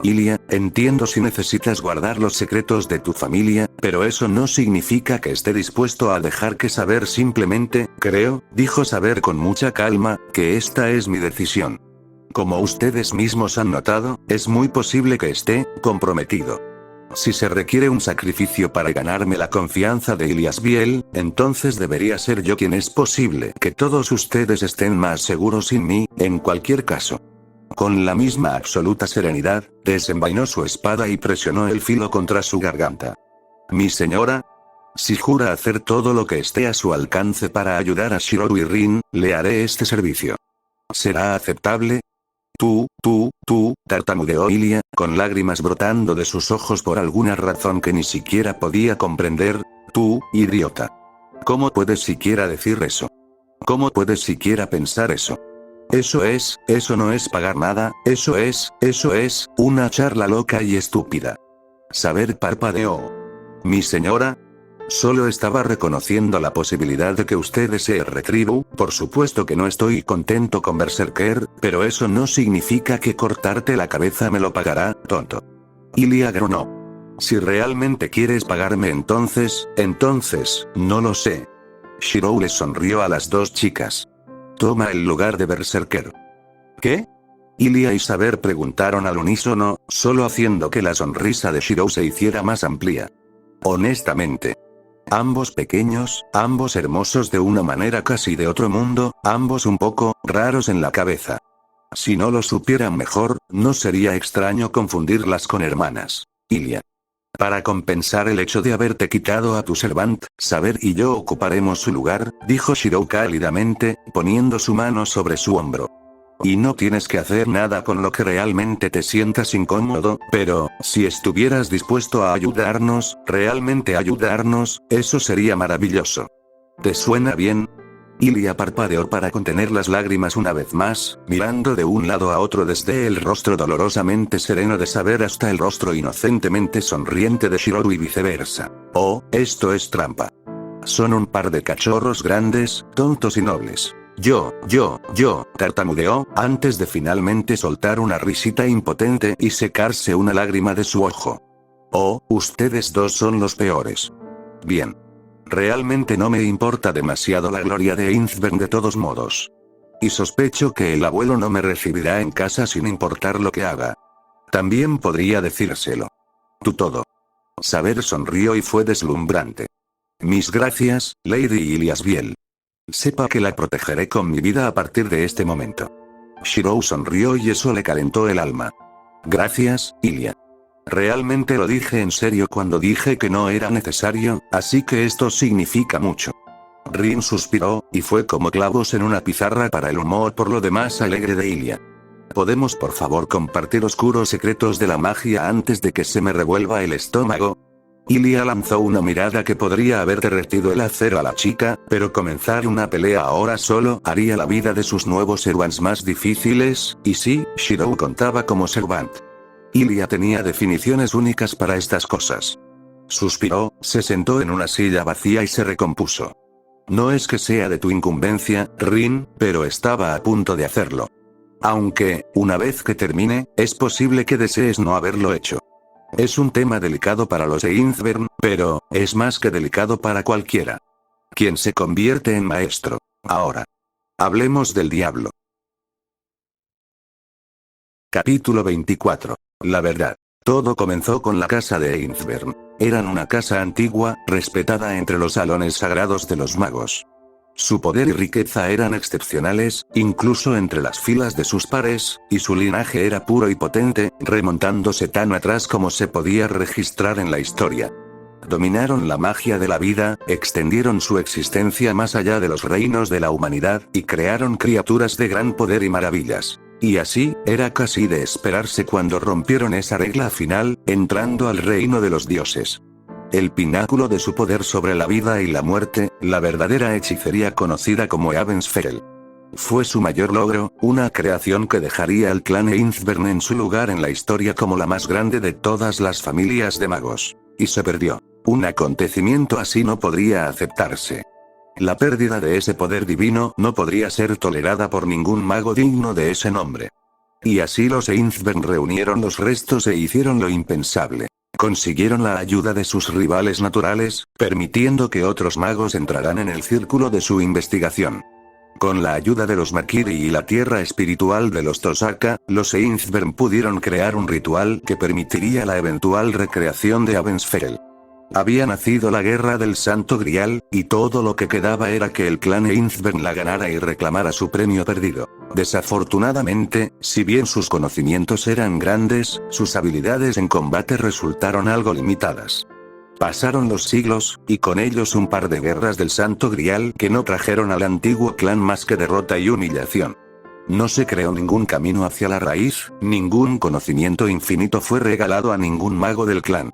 Ilia, entiendo si necesitas guardar los secretos de tu familia, pero eso no significa que esté dispuesto a dejar que Saber simplemente, creo, dijo Saber con mucha calma, que esta es mi decisión. Como ustedes mismos han notado, es muy posible que esté comprometido. Si se requiere un sacrificio para ganarme la confianza de Ilias Biel, entonces debería ser yo quien. Es posible que todos ustedes estén más seguros sin mí, en cualquier caso. Con la misma absoluta serenidad, desenvainó su espada y presionó el filo contra su garganta. Mi señora, si jura hacer todo lo que esté a su alcance para ayudar a Shirou y Rin, le haré este servicio. ¿Será aceptable? Tú, tartamudeó Ilia, con lágrimas brotando de sus ojos por alguna razón que ni siquiera podía comprender. Tú, idiota. ¿Cómo puedes siquiera decir eso? ¿Cómo puedes siquiera pensar eso? Eso no es pagar nada, eso es, una charla loca y estúpida. Saber parpadeó. Mi señora, solo estaba reconociendo la posibilidad de que usted desee retribu, por supuesto que no estoy contento con Berserker, pero eso no significa que cortarte la cabeza me lo pagará, tonto. Ilia grunó. Si realmente quieres pagarme entonces, no lo sé. Shirou le sonrió a las dos chicas. Toma el lugar de Berserker. ¿Qué? Ilia y Saber preguntaron al unísono, solo haciendo que la sonrisa de Shirou se hiciera más amplia. Honestamente. Ambos pequeños, ambos hermosos de una manera casi de otro mundo, ambos un poco raros en la cabeza. Si no lo supieran mejor, no sería extraño confundirlas con hermanas. Ilia. Para compensar el hecho de haberte quitado a tu servant, Saber y yo ocuparemos su lugar, dijo Shirou cálidamente, poniendo su mano sobre su hombro. Y no tienes que hacer nada con lo que realmente te sientas incómodo, pero, si estuvieras dispuesto a ayudarnos, realmente ayudarnos, eso sería maravilloso. ¿Te suena bien? Ilia parpadeó para contener las lágrimas una vez más, mirando de un lado a otro desde el rostro dolorosamente sereno de Saber hasta el rostro inocentemente sonriente de Shirou y viceversa. Oh, esto es trampa. Son un par de cachorros grandes, tontos y nobles. Yo, tartamudeó, antes de finalmente soltar una risita impotente y secarse una lágrima de su ojo. Oh, ustedes dos son los peores. Bien. Realmente no me importa demasiado la gloria de Innsbern de todos modos. Y sospecho que el abuelo no me recibirá en casa sin importar lo que haga. También podría decírselo. Tú todo. Saber sonrió y fue deslumbrante. Mis gracias, Lady Ilias Biel. Sepa que la protegeré con mi vida a partir de este momento. Shirou sonrió y eso le calentó el alma. Gracias, Ilia. Realmente lo dije en serio cuando dije que no era necesario, así que esto significa mucho. Rin suspiró, y fue como clavos en una pizarra para el humor por lo demás alegre de Ilia. ¿Podemos por favor compartir oscuros secretos de la magia antes de que se me revuelva el estómago? Ilia lanzó una mirada que podría haber derretido el acero a la chica, pero comenzar una pelea ahora solo haría la vida de sus nuevos servants más difíciles, y sí, Shirou contaba como servant. Ilia tenía definiciones únicas para estas cosas. Suspiró, se sentó en una silla vacía y se recompuso. No es que sea de tu incumbencia, Rin, pero estaba a punto de hacerlo. Aunque, una vez que termine, es posible que desees no haberlo hecho. Es un tema delicado para los Einzbern, pero, es más que delicado para cualquiera. Quien se convierte en maestro. Ahora. Hablemos del diablo. Capítulo 24. La verdad. Todo comenzó con la casa de Einzbern. Eran una casa antigua, respetada entre los salones sagrados de los magos. Su poder y riqueza eran excepcionales, incluso entre las filas de sus pares, y su linaje era puro y potente, remontándose tan atrás como se podía registrar en la historia. Dominaron la magia de la vida, extendieron su existencia más allá de los reinos de la humanidad, y crearon criaturas de gran poder y maravillas. Y así, era casi de esperarse cuando rompieron esa regla final, entrando al reino de los dioses. El pináculo de su poder sobre la vida y la muerte, la verdadera hechicería conocida como Eavensfell. Fue su mayor logro, una creación que dejaría al clan Einzbern en su lugar en la historia como la más grande de todas las familias de magos. Y se perdió. Un acontecimiento así no podría aceptarse. La pérdida de ese poder divino no podría ser tolerada por ningún mago digno de ese nombre. Y así los Einzbern reunieron los restos e hicieron lo impensable. Consiguieron la ayuda de sus rivales naturales, permitiendo que otros magos entraran en el círculo de su investigación. Con la ayuda de los Makiri y la tierra espiritual de los Tosaka, los Einzbern pudieron crear un ritual que permitiría la eventual recreación de Eavensfell. Había nacido la guerra del Santo Grial, y todo lo que quedaba era que el clan Einzbern la ganara y reclamara su premio perdido. Desafortunadamente, si bien sus conocimientos eran grandes, sus habilidades en combate resultaron algo limitadas. Pasaron los siglos, y con ellos un par de guerras del Santo Grial que no trajeron al antiguo clan más que derrota y humillación. No se creó ningún camino hacia la raíz, ningún conocimiento infinito fue regalado a ningún mago del clan.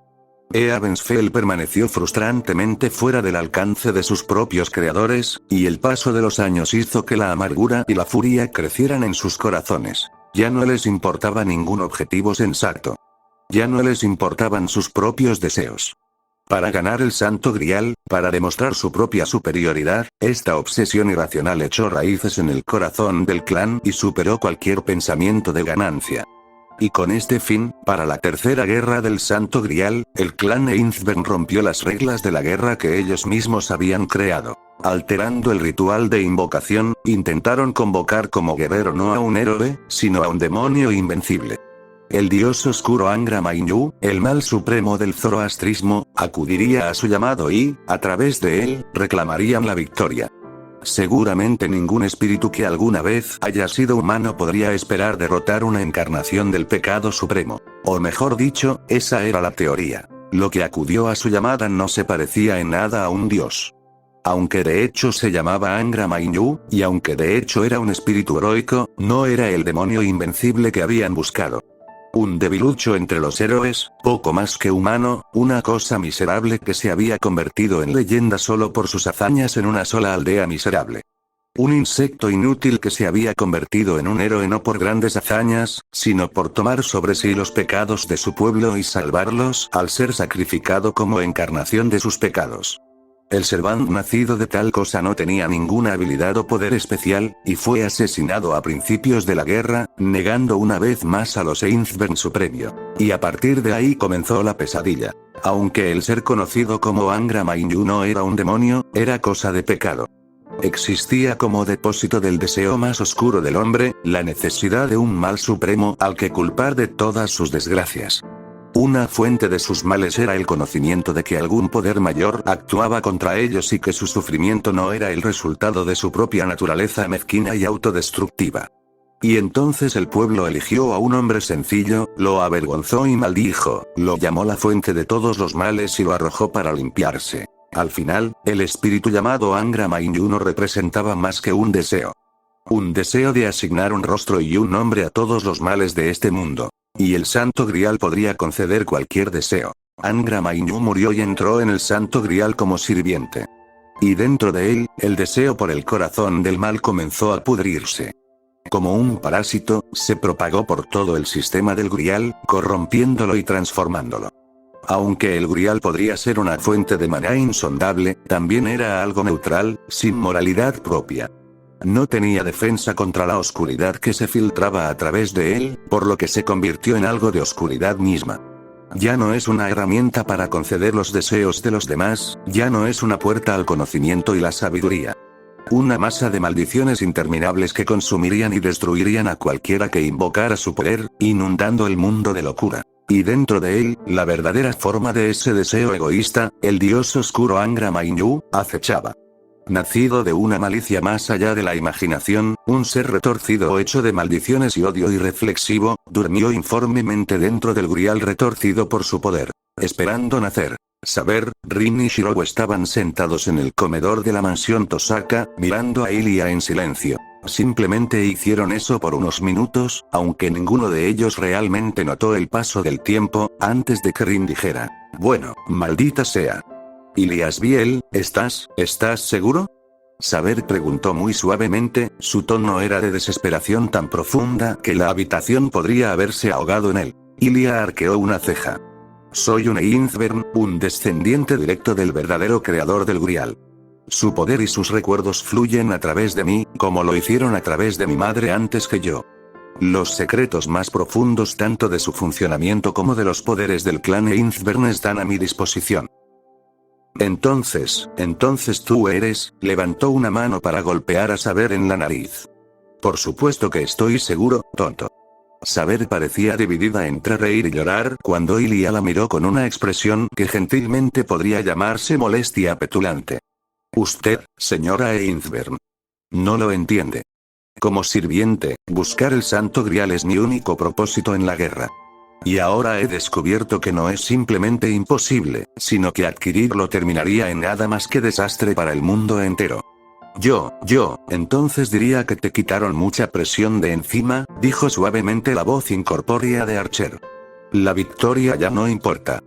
Eavensfell permaneció frustrantemente fuera del alcance de sus propios creadores, y el paso de los años hizo que la amargura y la furia crecieran en sus corazones. Ya no les importaba ningún objetivo sensato. Ya no les importaban sus propios deseos. Para ganar el Santo Grial, para demostrar su propia superioridad, esta obsesión irracional echó raíces en el corazón del clan y superó cualquier pensamiento de ganancia. Y con este fin, para la tercera guerra del Santo Grial, el clan Einzbern rompió las reglas de la guerra que ellos mismos habían creado. Alterando el ritual de invocación, intentaron convocar como guerrero no a un héroe, sino a un demonio invencible. El dios oscuro Angra Mainyu, el mal supremo del zoroastrismo, acudiría a su llamado y, a través de él, reclamarían la victoria. Seguramente ningún espíritu que alguna vez haya sido humano podría esperar derrotar una encarnación del pecado supremo. O mejor dicho, esa era la teoría. Lo que acudió a su llamada no se parecía en nada a un dios. Aunque de hecho se llamaba Angra Mainyu, y aunque de hecho era un espíritu heroico, no era el demonio invencible que habían buscado. Un debilucho entre los héroes, poco más que humano, una cosa miserable que se había convertido en leyenda solo por sus hazañas en una sola aldea miserable. Un insecto inútil que se había convertido en un héroe no por grandes hazañas, sino por tomar sobre sí los pecados de su pueblo y salvarlos al ser sacrificado como encarnación de sus pecados. El servant nacido de tal cosa no tenía ninguna habilidad o poder especial, y fue asesinado a principios de la guerra, negando una vez más a los Einzbern su premio. Y a partir de ahí comenzó la pesadilla. Aunque el ser conocido como Angra Mainyu no era un demonio, era cosa de pecado. Existía como depósito del deseo más oscuro del hombre, la necesidad de un mal supremo al que culpar de todas sus desgracias. Una fuente de sus males era el conocimiento de que algún poder mayor actuaba contra ellos y que su sufrimiento no era el resultado de su propia naturaleza mezquina y autodestructiva. Y entonces el pueblo eligió a un hombre sencillo, lo avergonzó y maldijo, lo llamó la fuente de todos los males y lo arrojó para limpiarse. Al final, el espíritu llamado Angra Mainyu no representaba más que un deseo. Un deseo de asignar un rostro y un nombre a todos los males de este mundo. Y el Santo Grial podría conceder cualquier deseo. Angra Mainyu murió y entró en el Santo Grial como sirviente. Y dentro de él, el deseo por el corazón del mal comenzó a pudrirse. Como un parásito, se propagó por todo el sistema del Grial, corrompiéndolo y transformándolo. Aunque el Grial podría ser una fuente de maná insondable, también era algo neutral, sin moralidad propia. No tenía defensa contra la oscuridad que se filtraba a través de él, por lo que se convirtió en algo de oscuridad misma. Ya no es una herramienta para conceder los deseos de los demás, ya no es una puerta al conocimiento y la sabiduría. Una masa de maldiciones interminables que consumirían y destruirían a cualquiera que invocara su poder, inundando el mundo de locura. Y dentro de él, la verdadera forma de ese deseo egoísta, el dios oscuro Angra Mainyu, acechaba. Nacido de una malicia más allá de la imaginación, un ser retorcido hecho de maldiciones y odio irreflexivo, durmió informemente dentro del Grial retorcido por su poder, esperando nacer. Saber, Rin y Shirou estaban sentados en el comedor de la mansión Tosaka, mirando a Ilia en silencio. Simplemente hicieron eso por unos minutos, aunque ninguno de ellos realmente notó el paso del tiempo, antes de que Rin dijera: bueno, maldita sea. Ilia Asbiel, ¿estás seguro? Saber preguntó muy suavemente, su tono era de desesperación tan profunda que la habitación podría haberse ahogado en él. Ilia arqueó una ceja. Soy un Einzbern, un descendiente directo del verdadero creador del Grial. Su poder y sus recuerdos fluyen a través de mí, como lo hicieron a través de mi madre antes que yo. Los secretos más profundos tanto de su funcionamiento como de los poderes del clan Einzbern están a mi disposición. Entonces tú eres, levantó una mano para golpear a Saber en la nariz. Por supuesto que estoy seguro, tonto. Saber parecía dividida entre reír y llorar cuando Ilia la miró con una expresión que gentilmente podría llamarse molestia petulante. Usted, señora Einzbern. No lo entiende. Como sirviente, buscar el Santo Grial es mi único propósito en la guerra. Y ahora he descubierto que no es simplemente imposible, sino que adquirirlo terminaría en nada más que desastre para el mundo entero. Entonces diría que te quitaron mucha presión de encima, dijo suavemente la voz incorpórea de Archer. La victoria ya no importa.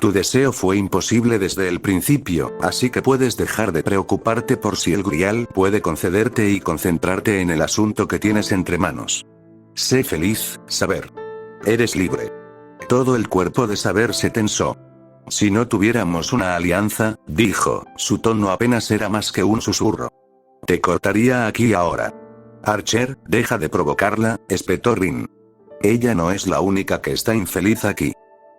Tu deseo fue imposible desde el principio, así que puedes dejar de preocuparte por si el Grial puede concederte y concentrarte en el asunto que tienes entre manos. Sé feliz, Saber. Eres libre. Todo el cuerpo de Saber se tensó. Si no tuviéramos una alianza, dijo, su tono apenas era más que un susurro. Te cortaría aquí ahora. Archer, deja de provocarla, espetó Rin. Ella no es la única que está infeliz aquí.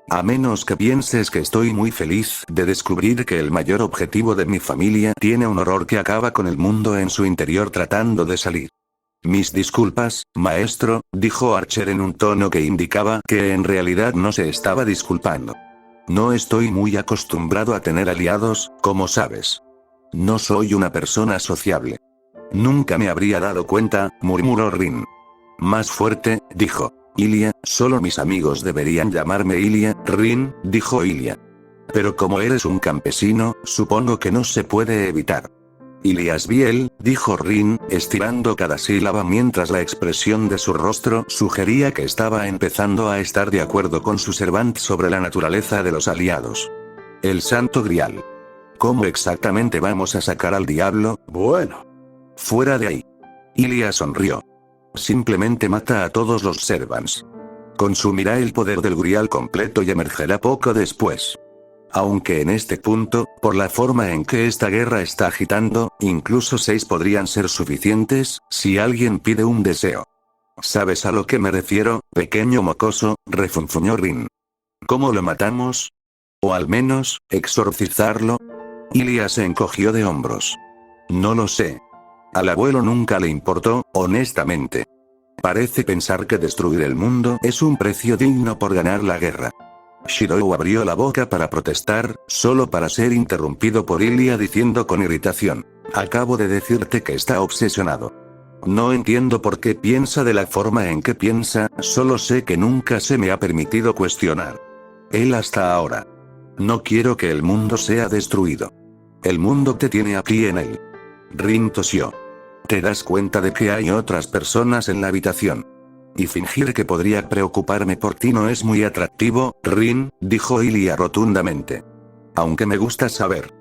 A menos que pienses que estoy muy feliz de descubrir que el mayor objetivo de mi familia tiene un horror que acaba con el mundo en su interior tratando de salir. Mis disculpas, maestro, dijo Archer en un tono que indicaba que en realidad no se estaba disculpando. No estoy muy acostumbrado a tener aliados, como sabes. No soy una persona sociable. Nunca me habría dado cuenta, murmuró Rin. Más fuerte, dijo. Ilia, solo mis amigos deberían llamarme Ilia. Rin, dijo Ilia. Pero como eres un campesino, supongo que no se puede evitar. Ilia Asbiel, dijo Rin, estirando cada sílaba mientras la expresión de su rostro sugería que estaba empezando a estar de acuerdo con su servant sobre la naturaleza de los aliados. El Santo Grial. ¿Cómo exactamente vamos a sacar al diablo? Bueno. Fuera de ahí. Ilia sonrió. Simplemente mata a todos los servants. Consumirá el poder del Grial completo y emergerá poco después. Aunque en este punto, por la forma en que esta guerra está agitando, incluso 6 podrían ser suficientes, si alguien pide un deseo. ¿Sabes a lo que me refiero, pequeño mocoso? Refunfuñó Rin. ¿Cómo lo matamos? O al menos, exorcizarlo. Ilia se encogió de hombros. No lo sé. Al abuelo nunca le importó, honestamente. Parece pensar que destruir el mundo es un precio digno por ganar la guerra. Shirou abrió la boca para protestar, solo para ser interrumpido por Ilia diciendo con irritación. Acabo de decirte que está obsesionado. No entiendo por qué piensa de la forma en que piensa, solo sé que nunca se me ha permitido cuestionar. Él hasta ahora. No quiero que el mundo sea destruido. El mundo te tiene aquí en él. Rin tosió. ¿Te das cuenta de que hay otras personas en la habitación? Y fingir que podría preocuparme por ti no es muy atractivo, Rin, dijo Ilia rotundamente. Aunque me gusta saber.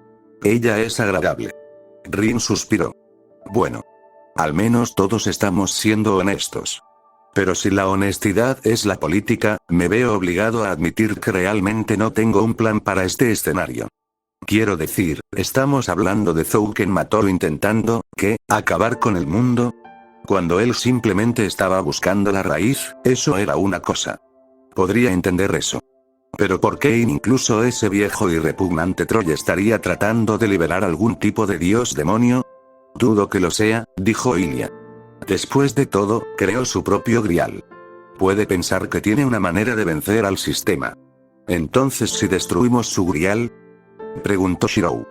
Ella es agradable. Rin suspiró. Bueno. Al menos todos estamos siendo honestos. Pero si la honestidad es la política, me veo obligado a admitir que realmente no tengo un plan para este escenario. Quiero decir, ¿estamos hablando de Zouken Matoro intentando, ¿qué?, acabar con el mundo? Cuando él simplemente estaba buscando la raíz, eso era una cosa. Podría entender eso. Pero ¿por qué incluso ese viejo y repugnante Troll estaría tratando de liberar algún tipo de dios demonio? Dudo que lo sea, dijo Ilia. Después de todo, creó su propio grial. Puede pensar que tiene una manera de vencer al sistema. Entonces, si destruimos su grial, preguntó Shirou.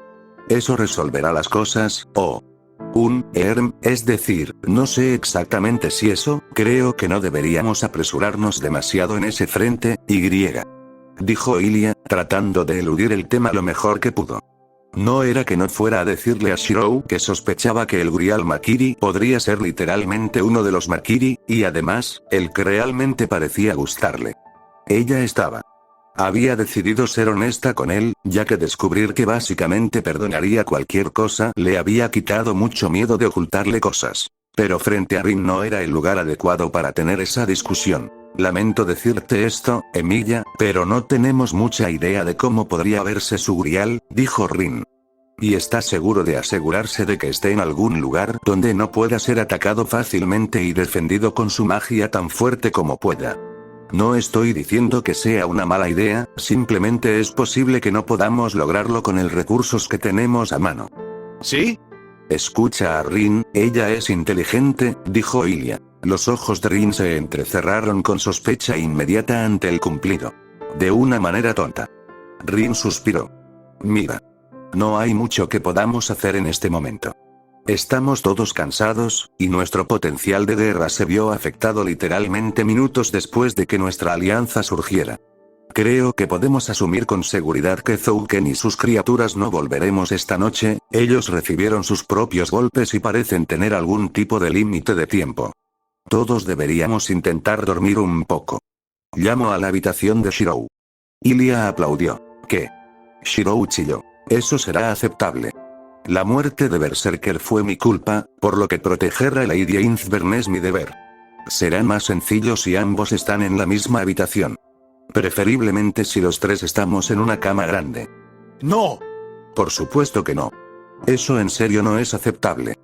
¿Eso resolverá las cosas, o es decir, no sé exactamente si eso, creo que no deberíamos apresurarnos demasiado en ese frente, dijo Ilia, tratando de eludir el tema lo mejor que pudo. No era que no fuera a decirle a Shirou que sospechaba que el Grial Makiri podría ser literalmente uno de los Makiri, y además, el que realmente parecía gustarle. Ella había decidido ser honesta con él, ya que descubrir que básicamente perdonaría cualquier cosa le había quitado mucho miedo de ocultarle cosas. Pero frente a Rin no era el lugar adecuado para tener esa discusión. Lamento decirte esto, Emilia, pero no tenemos mucha idea de cómo podría verse su grial, dijo Rin. ¿Y está seguro de asegurarse de que esté en algún lugar donde no pueda ser atacado fácilmente y defendido con su magia tan fuerte como pueda? No estoy diciendo que sea una mala idea, simplemente es posible que no podamos lograrlo con los recursos que tenemos a mano.
¿Sí?
Escucha a Rin, ella es inteligente, dijo Ilia. Los ojos de Rin se entrecerraron con sospecha inmediata ante el cumplido. De una manera tonta. Rin suspiró. Mira. No hay mucho que podamos hacer en este momento. Estamos todos cansados, y nuestro potencial de guerra se vio afectado literalmente minutos después de que nuestra alianza surgiera. Creo que podemos asumir con seguridad que Zouken y sus criaturas no volveremos esta noche, ellos recibieron sus propios golpes y parecen tener algún tipo de límite de tiempo. Todos deberíamos intentar dormir un poco. Llamo a la habitación de Shirou. Ilia aplaudió. ¿Qué? Shirou chilló. Eso será aceptable. La muerte de Berserker fue mi culpa, por lo que proteger a Lady Innsburn es mi deber. Será más sencillo si ambos están en la misma habitación. Preferiblemente si los tres estamos en una cama grande.
¡No!
Por supuesto que no. Eso en serio no es aceptable.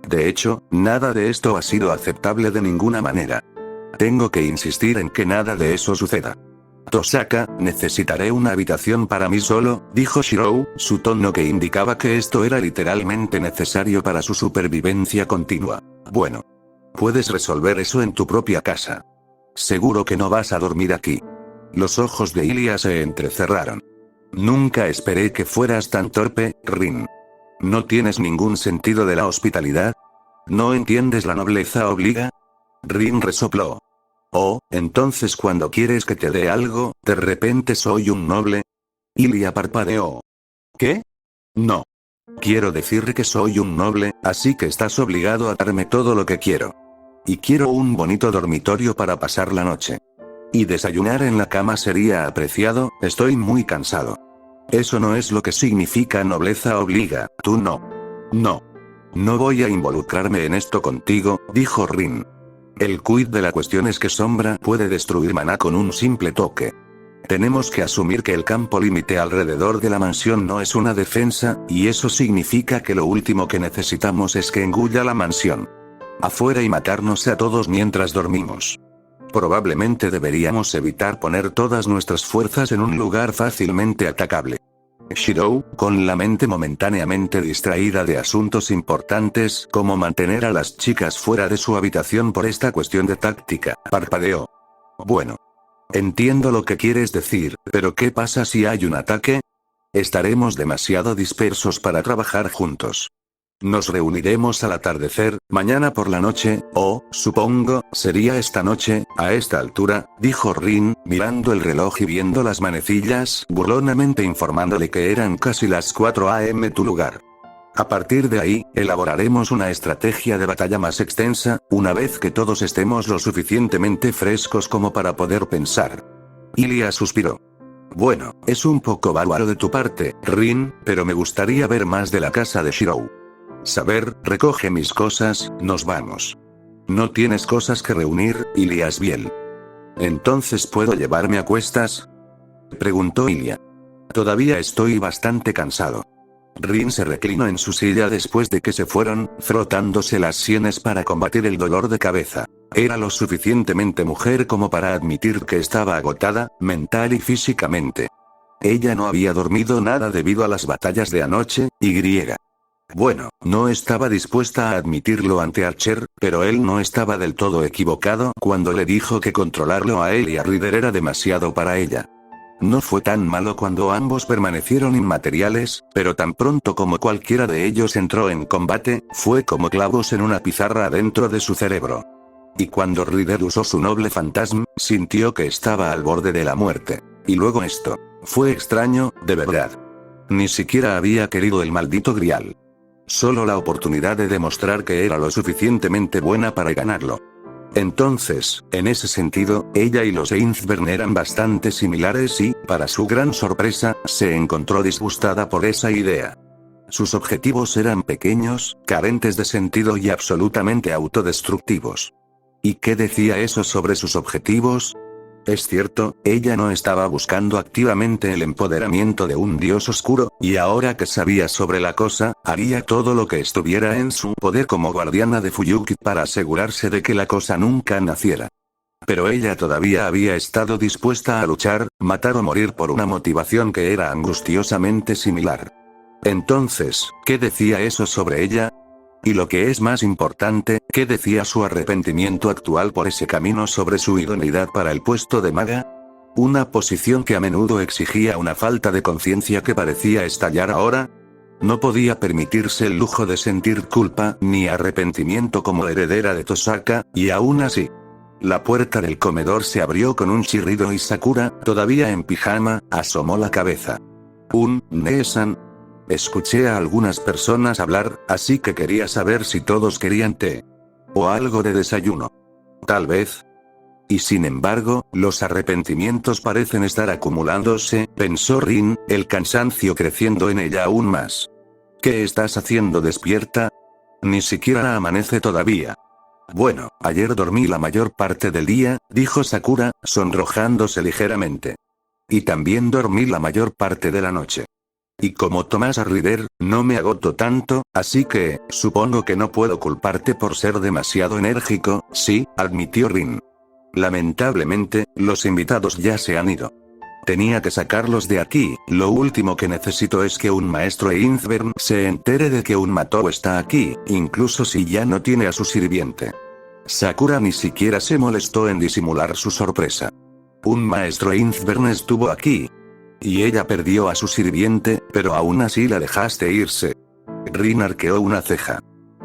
De hecho, nada de esto ha sido aceptable de ninguna manera. Tengo que insistir en que nada de eso suceda. Tosaka, necesitaré una habitación para mí solo, dijo Shirou, su tono que indicaba que esto era literalmente necesario para su supervivencia continua. Bueno. Puedes resolver eso en tu propia casa. Seguro que no vas a dormir aquí. Los ojos de Ilia se entrecerraron. Nunca esperé que fueras tan torpe, Rin. ¿No tienes ningún sentido de la hospitalidad? ¿No entiendes la nobleza obliga? Rin resopló. Oh, entonces cuando quieres que te dé algo, ¿de repente soy un noble? Ilia parpadeó. ¿Qué? No. Quiero decir que soy un noble, así que estás obligado a darme todo lo que quiero. Y quiero un bonito dormitorio para pasar la noche. Y desayunar en la cama sería apreciado, estoy muy cansado. Eso no es lo que significa nobleza obliga, tú no. No. No voy a involucrarme en esto contigo, dijo Rin. El quid de la cuestión es que Sombra puede destruir maná con un simple toque. Tenemos que asumir que el campo límite alrededor de la mansión no es una defensa, y eso significa que lo último que necesitamos es que engulla la mansión. Afuera y matarnos a todos mientras dormimos. Probablemente deberíamos evitar poner todas nuestras fuerzas en un lugar fácilmente atacable. Shirou, con la mente momentáneamente distraída de asuntos importantes como mantener a las chicas fuera de su habitación por esta cuestión de táctica, parpadeó. Bueno. Entiendo lo que quieres decir, pero ¿qué pasa si hay un ataque? Estaremos demasiado dispersos para trabajar juntos. Nos reuniremos al atardecer, mañana por la noche, o, supongo, sería esta noche, a esta altura, dijo Rin, mirando el reloj y viendo las manecillas, burlonamente informándole que eran casi las 4 AM tu lugar. A partir de ahí, elaboraremos una estrategia de batalla más extensa, una vez que todos estemos lo suficientemente frescos como para poder pensar. Ilia suspiró. Bueno, es un poco bárbaro de tu parte, Rin, pero me gustaría ver más de la casa de Shirou. Saber, recoge mis cosas, nos vamos. ¿No tienes cosas que reunir, Ilia Asbiel? ¿Entonces puedo llevarme a cuestas? Preguntó Ilia. Todavía estoy bastante cansado. Rin se reclinó en su silla después de que se fueron, frotándose las sienes para combatir el dolor de cabeza. Era lo suficientemente mujer como para admitir que estaba agotada, mental y físicamente. Ella no había dormido nada debido a las batallas de anoche, y. Bueno, no estaba dispuesta a admitirlo ante Archer, pero él no estaba del todo equivocado cuando le dijo que controlarlo a él y a Ryder era demasiado para ella. No fue tan malo cuando ambos permanecieron inmateriales, pero tan pronto como cualquiera de ellos entró en combate, fue como clavos en una pizarra dentro de su cerebro. Y cuando Ryder usó su noble fantasma, sintió que estaba al borde de la muerte. Y luego esto. Fue extraño, de verdad. Ni siquiera había querido el maldito grial. Solo la oportunidad de demostrar que era lo suficientemente buena para ganarlo. Entonces, en ese sentido, ella y los Einzbern eran bastante similares y, para su gran sorpresa, se encontró disgustada por esa idea. Sus objetivos eran pequeños, carentes de sentido y absolutamente autodestructivos. ¿Y qué decía eso sobre sus objetivos? Es cierto, ella no estaba buscando activamente el empoderamiento de un dios oscuro, y ahora que sabía sobre la cosa, haría todo lo que estuviera en su poder como guardiana de Fuyuki para asegurarse de que la cosa nunca naciera. Pero ella todavía había estado dispuesta a luchar, matar o morir por una motivación que era angustiosamente similar. Entonces, ¿qué decía eso sobre ella? Y lo que es más importante, ¿qué decía su arrepentimiento actual por ese camino sobre su idoneidad para el puesto de maga? Una posición que a menudo exigía una falta de conciencia que parecía estallar ahora. No podía permitirse el lujo de sentir culpa ni arrepentimiento como heredera de Tosaka, y aún así. La puerta del comedor se abrió con un chirrido y Sakura, todavía en pijama, asomó la cabeza. Nee-san. Escuché a algunas personas hablar, así que quería saber si todos querían té. O algo de desayuno. Tal vez. Y sin embargo, los arrepentimientos parecen estar acumulándose, pensó Rin, el cansancio creciendo en ella aún más. ¿Qué estás haciendo despierta? Ni siquiera amanece todavía. Bueno, ayer dormí la mayor parte del día, dijo Sakura, sonrojándose ligeramente. Y también dormí la mayor parte de la noche. Y como Tomás Ryder, no me agoto tanto, así que, supongo que no puedo culparte por ser demasiado enérgico, sí, admitió Rin. Lamentablemente, los invitados ya se han ido. Tenía que sacarlos de aquí, lo último que necesito es que un maestro Einzbern se entere de que un Matou está aquí, incluso si ya no tiene a su sirviente. Sakura ni siquiera se molestó en disimular su sorpresa. Un maestro Einzbern estuvo aquí. Y ella perdió a su sirviente, pero aún así la dejaste irse. Rin arqueó una ceja.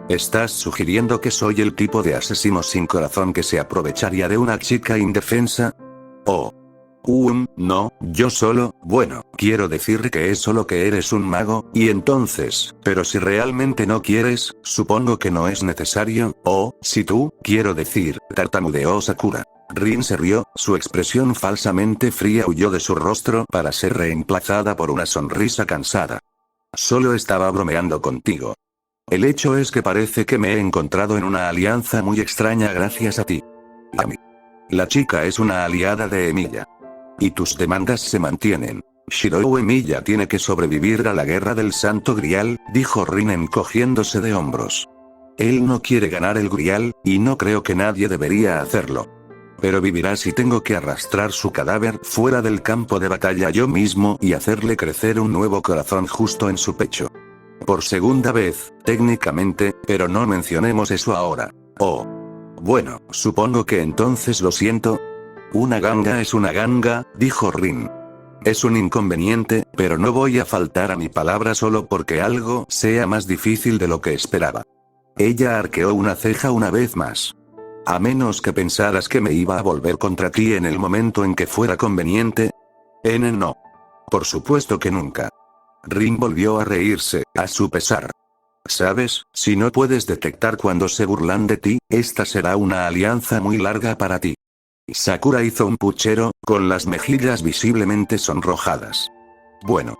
¿Estás sugiriendo que soy el tipo de asesino sin corazón que se aprovecharía de una chica indefensa? Oh. No, yo solo, bueno, quiero decir que es solo que eres un mago, y entonces, pero si realmente no quieres, supongo que no es necesario, si tú, quiero decir, tartamudeó Sakura. Rin se rió, su expresión falsamente fría huyó de su rostro para ser reemplazada por una sonrisa cansada. Solo estaba bromeando contigo. El hecho es que parece que me he encontrado en una alianza muy extraña gracias a ti. A mí. La chica es una aliada de Emilia. Y tus demandas se mantienen. Shirou Emilia tiene que sobrevivir a la guerra del Santo Grial, dijo Rin encogiéndose de hombros. Él no quiere ganar el Grial, y no creo que nadie debería hacerlo. Pero vivirá si tengo que arrastrar su cadáver fuera del campo de batalla yo mismo y hacerle crecer un nuevo corazón justo en su pecho. Por segunda vez, técnicamente, pero no mencionemos eso ahora. Bueno, supongo que entonces lo siento. Una ganga es una ganga, dijo Rin. Es un inconveniente, pero no voy a faltar a mi palabra solo porque algo sea más difícil de lo que esperaba. Ella arqueó una ceja una vez más. A menos que pensaras que me iba a volver contra ti en el momento en que fuera conveniente. No. Por supuesto que nunca. Rin volvió a reírse, a su pesar. ¿Sabes? Si no puedes detectar cuando se burlan de ti, esta será una alianza muy larga para ti. Sakura hizo un puchero, con las mejillas visiblemente sonrojadas. Bueno.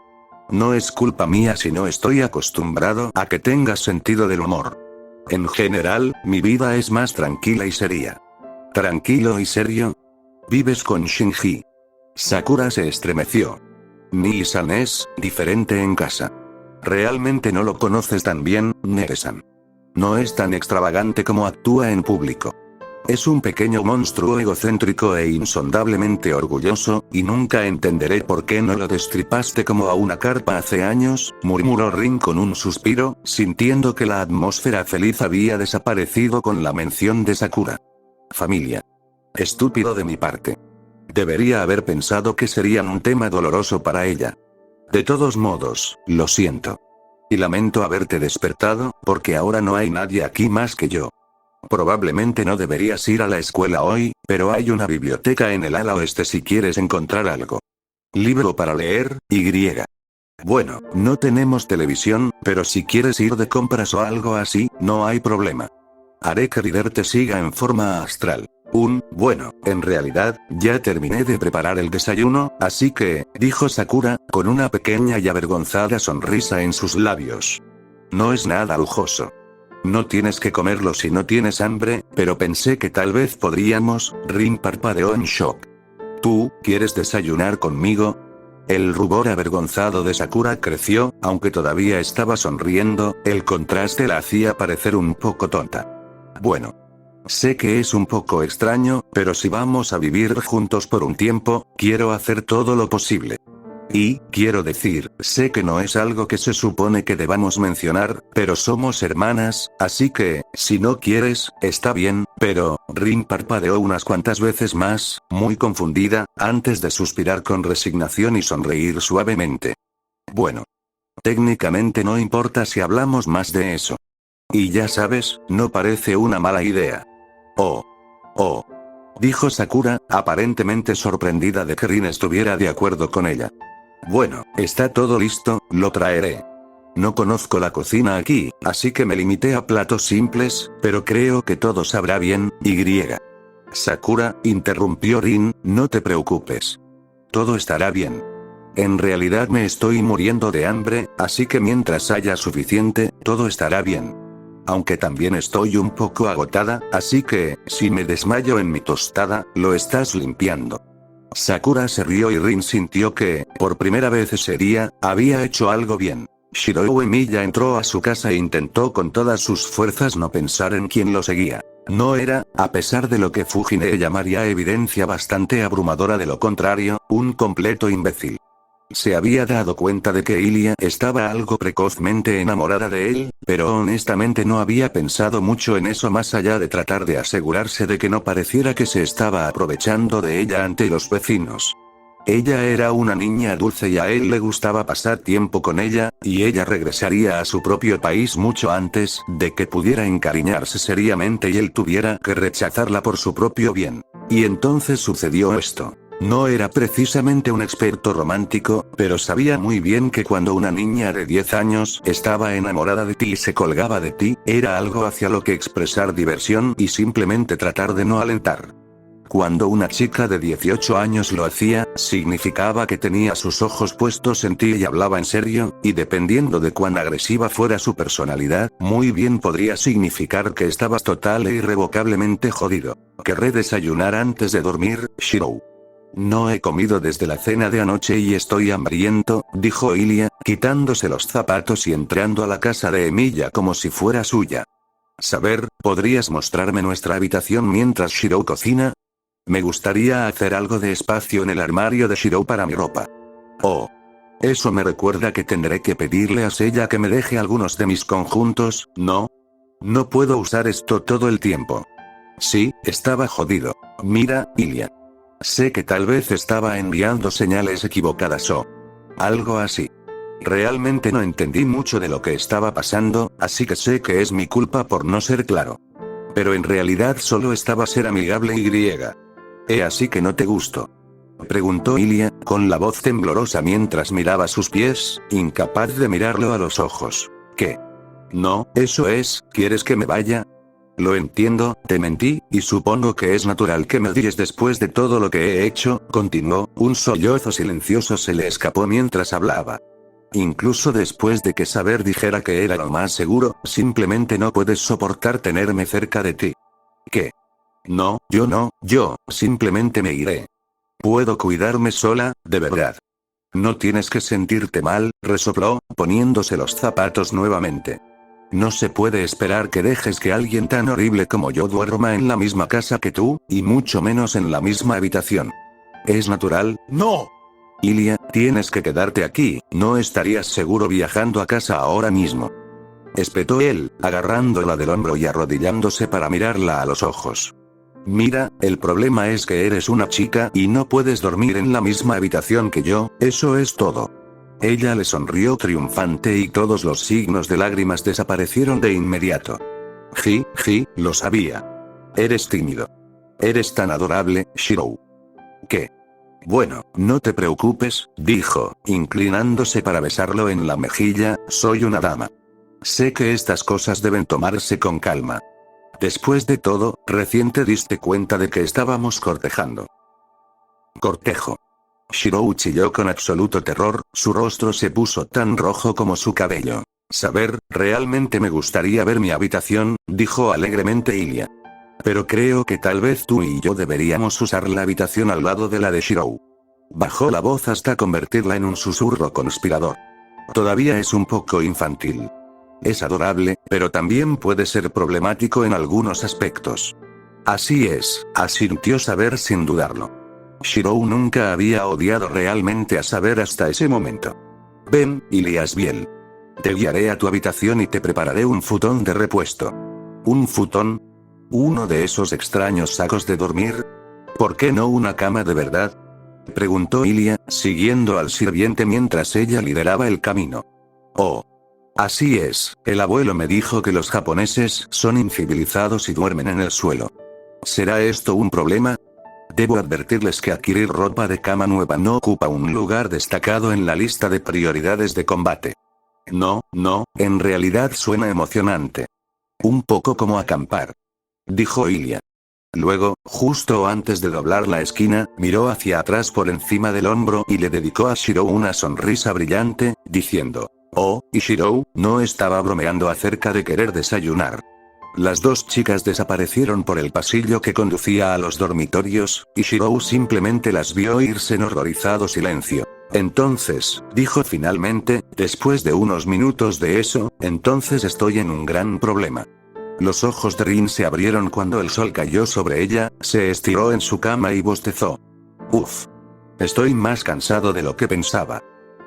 No es culpa mía si no estoy acostumbrado a que tengas sentido del humor. En general, mi vida es más tranquila y seria. ¿Tranquilo y serio? Vives con Shinji. Sakura se estremeció. Nii-san es diferente en casa. Realmente no lo conoces tan bien, Nere-san. No es tan extravagante como actúa en público. Es un pequeño monstruo egocéntrico e insondablemente orgulloso, y nunca entenderé por qué no lo destripaste como a una carpa hace años, murmuró Rin con un suspiro, sintiendo que la atmósfera feliz había desaparecido con la mención de Sakura. Familia. Estúpido de mi parte. Debería haber pensado que serían un tema doloroso para ella. De todos modos, lo siento. Y lamento haberte despertado, porque ahora no hay nadie aquí más que yo. Probablemente no deberías ir a la escuela hoy, pero hay una biblioteca en el ala oeste si quieres encontrar algo. Libro para leer, Y. Bueno, no tenemos televisión, pero si quieres ir de compras o algo así, no hay problema. Haré que Rider te siga en forma astral. Bueno, en realidad, ya terminé de preparar el desayuno, así que, dijo Sakura, con una pequeña y avergonzada sonrisa en sus labios. No es nada lujoso. No tienes que comerlo si no tienes hambre, pero pensé que tal vez podríamos. Rin parpadeó en shock. ¿Tú, quieres desayunar conmigo? El rubor avergonzado de Sakura creció, aunque todavía estaba sonriendo, el contraste la hacía parecer un poco tonta. Bueno. Sé que es un poco extraño, pero si vamos a vivir juntos por un tiempo, quiero hacer todo lo posible. Y, quiero decir, sé que no es algo que se supone que debamos mencionar, pero somos hermanas, así que, si no quieres, está bien, pero, Rin parpadeó unas cuantas veces más, muy confundida, antes de suspirar con resignación y sonreír suavemente. Bueno. Técnicamente no importa si hablamos más de eso. Y ya sabes, no parece una mala idea. Oh. Dijo Sakura, aparentemente sorprendida de que Rin estuviera de acuerdo con ella. Bueno, está todo listo, lo traeré. No conozco la cocina aquí, así que me limité a platos simples, pero creo que todo sabrá bien, Y. Sakura, interrumpió Rin, no te preocupes. Todo estará bien. En realidad me estoy muriendo de hambre, así que mientras haya suficiente, todo estará bien. Aunque también estoy un poco agotada, así que, si me desmayo en mi tostada, lo estás limpiando. Sakura se rió y Rin sintió que, por primera vez ese día, había hecho algo bien. Shirou Emiya entró a su casa e intentó con todas sus fuerzas no pensar en quien lo seguía. No era, a pesar de lo que Fujine llamaría evidencia bastante abrumadora de lo contrario, un completo imbécil. Se había dado cuenta de que Ilia estaba algo precozmente enamorada de él, pero honestamente no había pensado mucho en eso más allá de tratar de asegurarse de que no pareciera que se estaba aprovechando de ella ante los vecinos. Ella era una niña dulce y a él le gustaba pasar tiempo con ella, y ella regresaría a su propio país mucho antes de que pudiera encariñarse seriamente y él tuviera que rechazarla por su propio bien. Y entonces sucedió esto. No era precisamente un experto romántico, pero sabía muy bien que cuando una niña de 10 años estaba enamorada de ti y se colgaba de ti, era algo hacia lo que expresar diversión y simplemente tratar de no alentar. Cuando una chica de 18 años lo hacía, significaba que tenía sus ojos puestos en ti y hablaba en serio, y dependiendo de cuán agresiva fuera su personalidad, muy bien podría significar que estabas total e irrevocablemente jodido. Querré desayunar antes de dormir, Shirou. No he comido desde la cena de anoche y estoy hambriento, dijo Ilia, quitándose los zapatos y entrando a la casa de Emiya como si fuera suya. Saber, ¿podrías mostrarme nuestra habitación mientras Shirou cocina? Me gustaría hacer algo de espacio en el armario de Shirou para mi ropa. Oh. Eso me recuerda que tendré que pedirle a Seiya que me deje algunos de mis conjuntos, ¿no? No puedo usar esto todo el tiempo. Sí, estaba jodido. Mira, Ilia. Sé que tal vez estaba enviando señales equivocadas o algo así. Realmente no entendí mucho de lo que estaba pasando, así que sé que es mi culpa por no ser claro. Pero en realidad solo estaba ser amigable y. Así que no te gusto. Preguntó Ilia, con la voz temblorosa mientras miraba sus pies, incapaz de mirarlo a los ojos. ¿Qué? No, eso es, ¿quieres que me vaya? Lo entiendo, te mentí, y supongo que es natural que me odies después de todo lo que he hecho, continuó, un sollozo silencioso se le escapó mientras hablaba. Incluso después de que Saber dijera que era lo más seguro, simplemente no puedes soportar tenerme cerca de ti. ¿Qué? No, yo simplemente me iré. Puedo cuidarme sola, de verdad. No tienes que sentirte mal, resopló, poniéndose los zapatos nuevamente. No se puede esperar que dejes que alguien tan horrible como yo duerma en la misma casa que tú, y mucho menos en la misma habitación. ¿Es natural? ¡No! Ilia, tienes que quedarte aquí, no estarías seguro viajando a casa ahora mismo. Espetó él, agarrándola del hombro y arrodillándose para mirarla a los ojos. Mira, el problema es que eres una chica y no puedes dormir en la misma habitación que yo, eso es todo. Ella le sonrió triunfante y todos los signos de lágrimas desaparecieron de inmediato. Lo sabía. Eres tímido. Eres tan adorable, Shirou. ¿Qué? Bueno, no te preocupes, dijo, inclinándose para besarlo en la mejilla, soy una dama. Sé que estas cosas deben tomarse con calma. Después de todo, recién te diste cuenta de que estábamos cortejando. Cortejo. Shirou chilló con absoluto terror, su rostro se puso tan rojo como su cabello. Saber, realmente me gustaría ver mi habitación, dijo alegremente Ilia. Pero creo que tal vez tú y yo deberíamos usar la habitación al lado de la de Shirou. Bajó la voz hasta convertirla en un susurro conspirador. Todavía es un poco infantil. Es adorable, pero también puede ser problemático en algunos aspectos. Así es, asintió Saber sin dudarlo. Shirou nunca había odiado realmente a Saber hasta ese momento. Ven, Ilias Biel. Te guiaré a tu habitación y te prepararé un futón de repuesto. ¿Un futón? ¿Uno de esos extraños sacos de dormir? ¿Por qué no una cama de verdad? Preguntó Ilia, siguiendo al sirviente mientras ella lideraba el camino. Oh. Así es, el abuelo me dijo que los japoneses son incivilizados y duermen en el suelo. ¿Será esto un problema? Debo advertirles que adquirir ropa de cama nueva no ocupa un lugar destacado en la lista de prioridades de combate. No, en realidad suena emocionante. Un poco como acampar. Dijo Ilia. Luego, justo antes de doblar la esquina, miró hacia atrás por encima del hombro y le dedicó a Shirou una sonrisa brillante, diciendo: Oh, y Shirou, no estaba bromeando acerca de querer desayunar. Las dos chicas desaparecieron por el pasillo que conducía a los dormitorios, y Shirou simplemente las vio irse en horrorizado silencio. Entonces, dijo finalmente, después de unos minutos de eso, entonces estoy en un gran problema. Los ojos de Rin se abrieron cuando el sol cayó sobre ella, se estiró en su cama y bostezó. Uf. Estoy más cansado de lo que pensaba.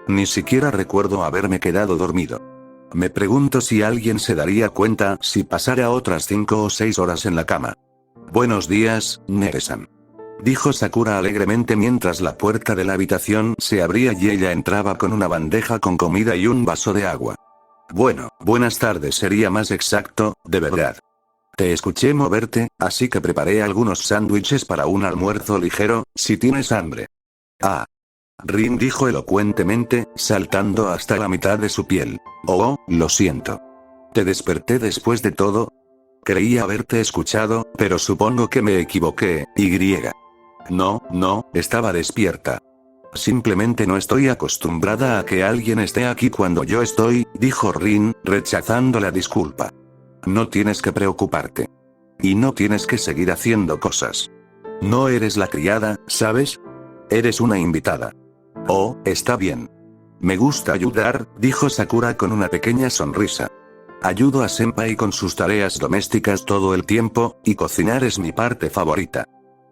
Ni siquiera recuerdo haberme quedado dormido. Me pregunto si alguien se daría cuenta si pasara otras 5 o 6 horas en la cama. Buenos días, Nere-san. Dijo Sakura alegremente mientras la puerta de la habitación se abría y ella entraba con una bandeja con comida y un vaso de agua. Bueno, buenas tardes sería más exacto, de verdad. Te escuché moverte, así que preparé algunos sándwiches para un almuerzo ligero, si tienes hambre. Ah. Rin dijo elocuentemente, saltando hasta la mitad de su piel. Oh, lo siento. ¿Te desperté después de todo? Creía haberte escuchado, pero supongo que me equivoqué, Y. No, estaba despierta. Simplemente no estoy acostumbrada a que alguien esté aquí cuando yo estoy, dijo Rin, rechazando la disculpa. No tienes que preocuparte. Y no tienes que seguir haciendo cosas. No eres la criada, ¿sabes? Eres una invitada. Oh, está bien. Me gusta ayudar, dijo Sakura con una pequeña sonrisa. Ayudo a Senpai con sus tareas domésticas todo el tiempo, y cocinar es mi parte favorita.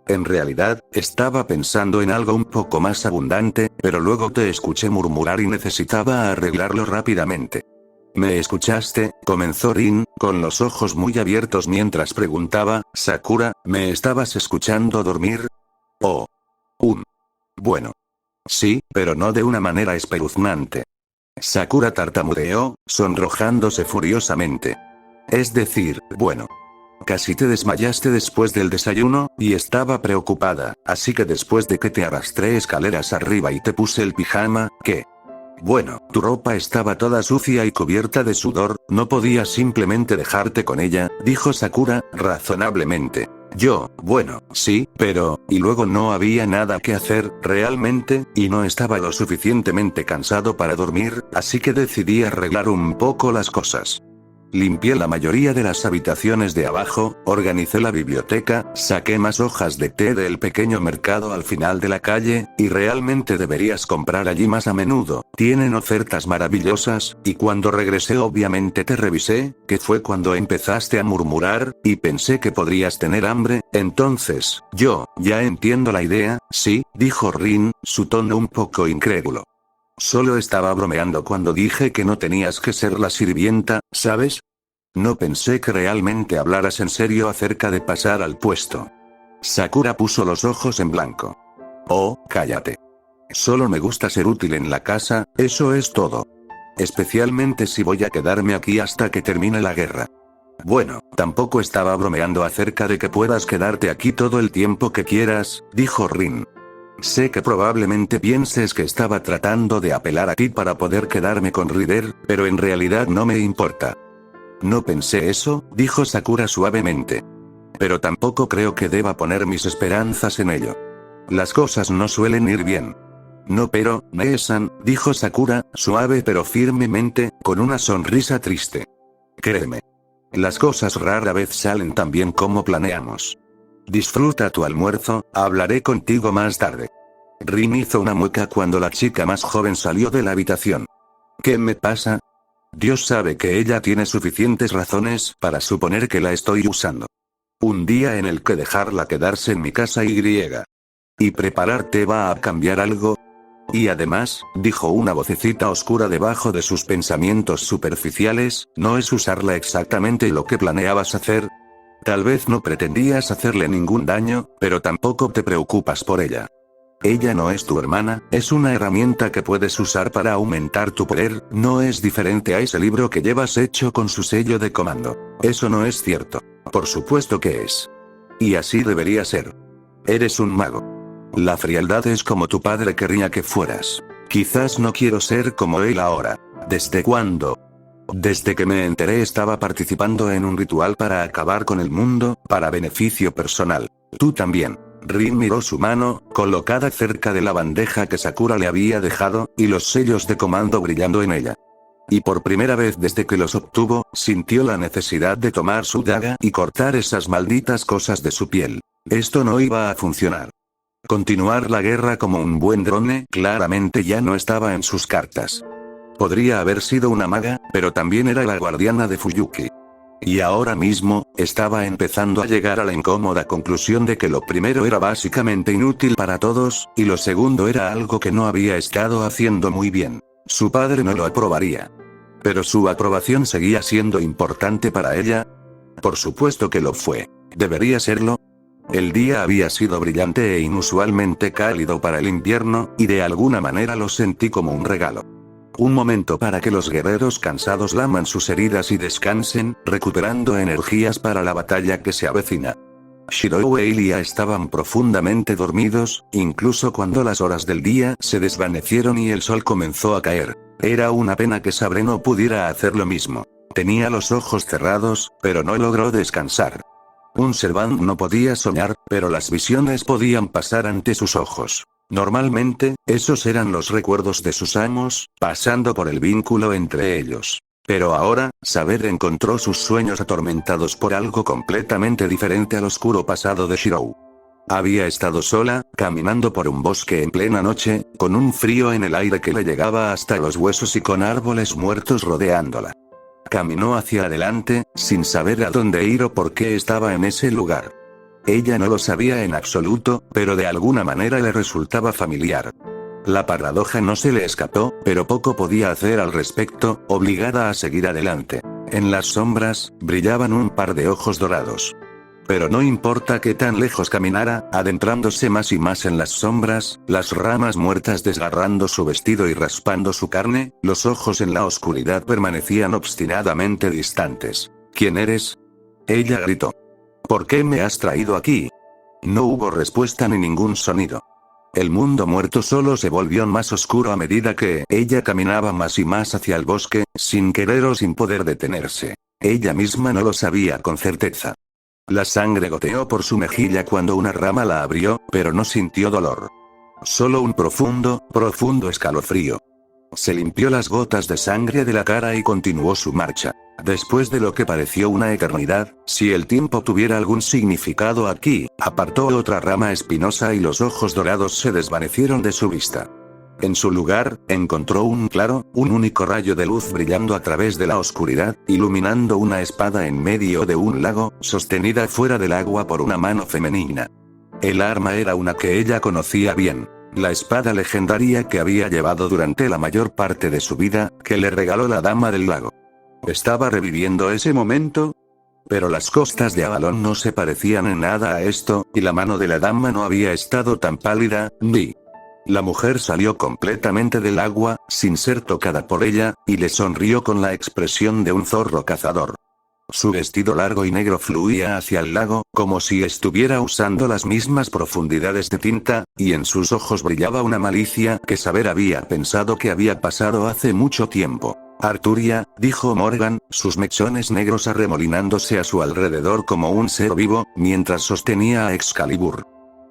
En realidad, estaba pensando en algo un poco más abundante, pero luego te escuché murmurar y necesitaba arreglarlo rápidamente. ¿Me escuchaste? Comenzó Rin, con los ojos muy abiertos mientras preguntaba, Sakura, ¿me estabas escuchando dormir? Oh. Bueno. Sí, pero no de una manera espeluznante. Sakura tartamudeó, sonrojándose furiosamente. Es decir, bueno. Casi te desmayaste después del desayuno, y estaba preocupada, así que después de que te arrastré escaleras arriba y te puse el pijama, ¿qué? Bueno, tu ropa estaba toda sucia y cubierta de sudor, no podías simplemente dejarte con ella, dijo Sakura, razonablemente. Bueno, sí, pero, y luego no había nada que hacer, realmente, y no estaba lo suficientemente cansado para dormir, así que decidí arreglar un poco las cosas. Limpié la mayoría de las habitaciones de abajo, organicé la biblioteca, saqué más hojas de té del pequeño mercado al final de la calle, y realmente deberías comprar allí más a menudo, tienen ofertas maravillosas, y cuando regresé obviamente te revisé, que fue cuando empezaste a murmurar, y pensé que podrías tener hambre, entonces, ya entiendo la idea, sí, dijo Rin, su tono un poco incrédulo. Solo estaba bromeando cuando dije que no tenías que ser la sirvienta, ¿sabes? No pensé que realmente hablaras en serio acerca de pasar al puesto. Sakura puso los ojos en blanco. Oh, cállate. Solo me gusta ser útil en la casa, eso es todo. Especialmente si voy a quedarme aquí hasta que termine la guerra. Bueno, tampoco estaba bromeando acerca de que puedas quedarte aquí todo el tiempo que quieras, dijo Rin. Sé que probablemente pienses que estaba tratando de apelar a ti para poder quedarme con Rider, pero en realidad no me importa. No pensé eso, dijo Sakura suavemente. Pero tampoco creo que deba poner mis esperanzas en ello. Las cosas no suelen ir bien. No, pero, Mae-san, dijo Sakura, suave pero firmemente, con una sonrisa triste. Créeme. Las cosas rara vez salen tan bien como planeamos. Disfruta tu almuerzo, hablaré contigo más tarde. Rin hizo una mueca cuando la chica más joven salió de la habitación. ¿Qué me pasa? Dios sabe que ella tiene suficientes razones para suponer que la estoy usando. Un día en el que dejarla quedarse en mi casa y prepararte va a cambiar algo. Y además, dijo una vocecita oscura debajo de sus pensamientos superficiales, ¿no es usarla exactamente lo que planeabas hacer? Tal vez no pretendías hacerle ningún daño, pero tampoco te preocupas por ella. Ella no es tu hermana, es una herramienta que puedes usar para aumentar tu poder, no es diferente a ese libro que llevas hecho con su sello de comando. Eso no es cierto. Por supuesto que es. Y así debería ser. Eres un mago. La frialdad es como tu padre querría que fueras. Quizás no quiero ser como él ahora. ¿Desde cuándo? Desde que me enteré estaba participando en un ritual para acabar con el mundo, para beneficio personal. Tú también. Rin miró su mano, colocada cerca de la bandeja que Sakura le había dejado, y los sellos de comando brillando en ella. Y por primera vez desde que los obtuvo, sintió la necesidad de tomar su daga y cortar esas malditas cosas de su piel. Esto no iba a funcionar. Continuar la guerra como un buen drone claramente ya no estaba en sus cartas. Podría haber sido una maga, pero también era la guardiana de Fuyuki. Y ahora mismo, estaba empezando a llegar a la incómoda conclusión de que lo primero era básicamente inútil para todos, y lo segundo era algo que no había estado haciendo muy bien. Su padre no lo aprobaría. Pero su aprobación seguía siendo importante para ella. Por supuesto que lo fue. ¿Debería serlo? El día había sido brillante e inusualmente cálido para el invierno, y de alguna manera lo sentí como un regalo. Un momento para que los guerreros cansados laman sus heridas y descansen, recuperando energías para la batalla que se avecina. Shirou e Ilia estaban profundamente dormidos, incluso cuando las horas del día se desvanecieron y el sol comenzó a caer. Era una pena que Sabre no pudiera hacer lo mismo. Tenía los ojos cerrados, pero no logró descansar. Un servant no podía soñar, pero las visiones podían pasar ante sus ojos. Normalmente, esos eran los recuerdos de sus amos, pasando por el vínculo entre ellos. Pero ahora, Saber encontró sus sueños atormentados por algo completamente diferente al oscuro pasado de Shirou. Había estado sola, caminando por un bosque en plena noche, con un frío en el aire que le llegaba hasta los huesos y con árboles muertos rodeándola. Caminó hacia adelante, sin saber a dónde ir o por qué estaba en ese lugar. Ella no lo sabía en absoluto, pero de alguna manera le resultaba familiar. La paradoja no se le escapó, pero poco podía hacer al respecto, obligada a seguir adelante. En las sombras, brillaban un par de ojos dorados. Pero no importa qué tan lejos caminara, adentrándose más y más en las sombras, las ramas muertas desgarrando su vestido y raspando su carne, los ojos en la oscuridad permanecían obstinadamente distantes. ¿Quién eres? Ella gritó. ¿Por qué me has traído aquí? No hubo respuesta ni ningún sonido. El mundo muerto solo se volvió más oscuro a medida que ella caminaba más y más hacia el bosque, sin querer o sin poder detenerse. Ella misma no lo sabía con certeza. La sangre goteó por su mejilla cuando una rama la abrió, pero no sintió dolor. Solo un profundo, profundo escalofrío. Se limpió las gotas de sangre de la cara y continuó su marcha. Después de lo que pareció una eternidad, si el tiempo tuviera algún significado aquí, apartó otra rama espinosa y los ojos dorados se desvanecieron de su vista. En su lugar, encontró un único rayo de luz brillando a través de la oscuridad, iluminando una espada en medio de un lago, sostenida fuera del agua por una mano femenina. El arma era una que ella conocía bien. La espada legendaria que había llevado durante la mayor parte de su vida, que le regaló la Dama del Lago. ¿Estaba reviviendo ese momento? Pero las costas de Avalon no se parecían en nada a esto, y la mano de la dama no había estado tan pálida, ni... La mujer salió completamente del agua, sin ser tocada por ella, y le sonrió con la expresión de un zorro cazador. Su vestido largo y negro fluía hacia el lago, como si estuviera usando las mismas profundidades de tinta, y en sus ojos brillaba una malicia que Saber había pensado que había pasado hace mucho tiempo. Arturia, dijo Morgan, sus mechones negros arremolinándose a su alrededor como un ser vivo, mientras sostenía a Excalibur.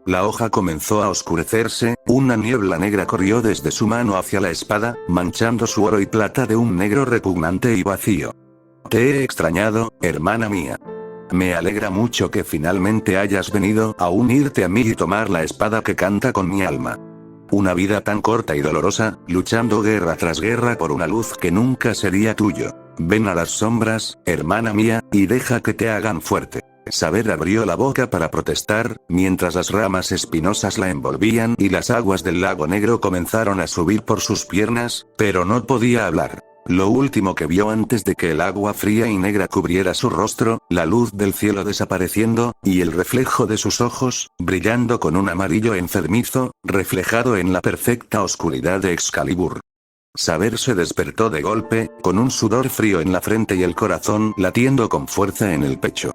La hoja comenzó a oscurecerse, una niebla negra corrió desde su mano hacia la espada, manchando su oro y plata de un negro repugnante y vacío. Te he extrañado, hermana mía. Me alegra mucho que finalmente hayas venido a unirte a mí y tomar la espada que canta con mi alma. Una vida tan corta y dolorosa, luchando guerra tras guerra por una luz que nunca sería tuyo. Ven a las sombras, hermana mía, y deja que te hagan fuerte. Saber abrió la boca para protestar, mientras las ramas espinosas la envolvían y las aguas del lago negro comenzaron a subir por sus piernas, pero no podía hablar. Lo último que vio antes de que el agua fría y negra cubriera su rostro, la luz del cielo desapareciendo, y el reflejo de sus ojos, brillando con un amarillo enfermizo, reflejado en la perfecta oscuridad de Excalibur. Saber se despertó de golpe, con un sudor frío en la frente y el corazón latiendo con fuerza en el pecho.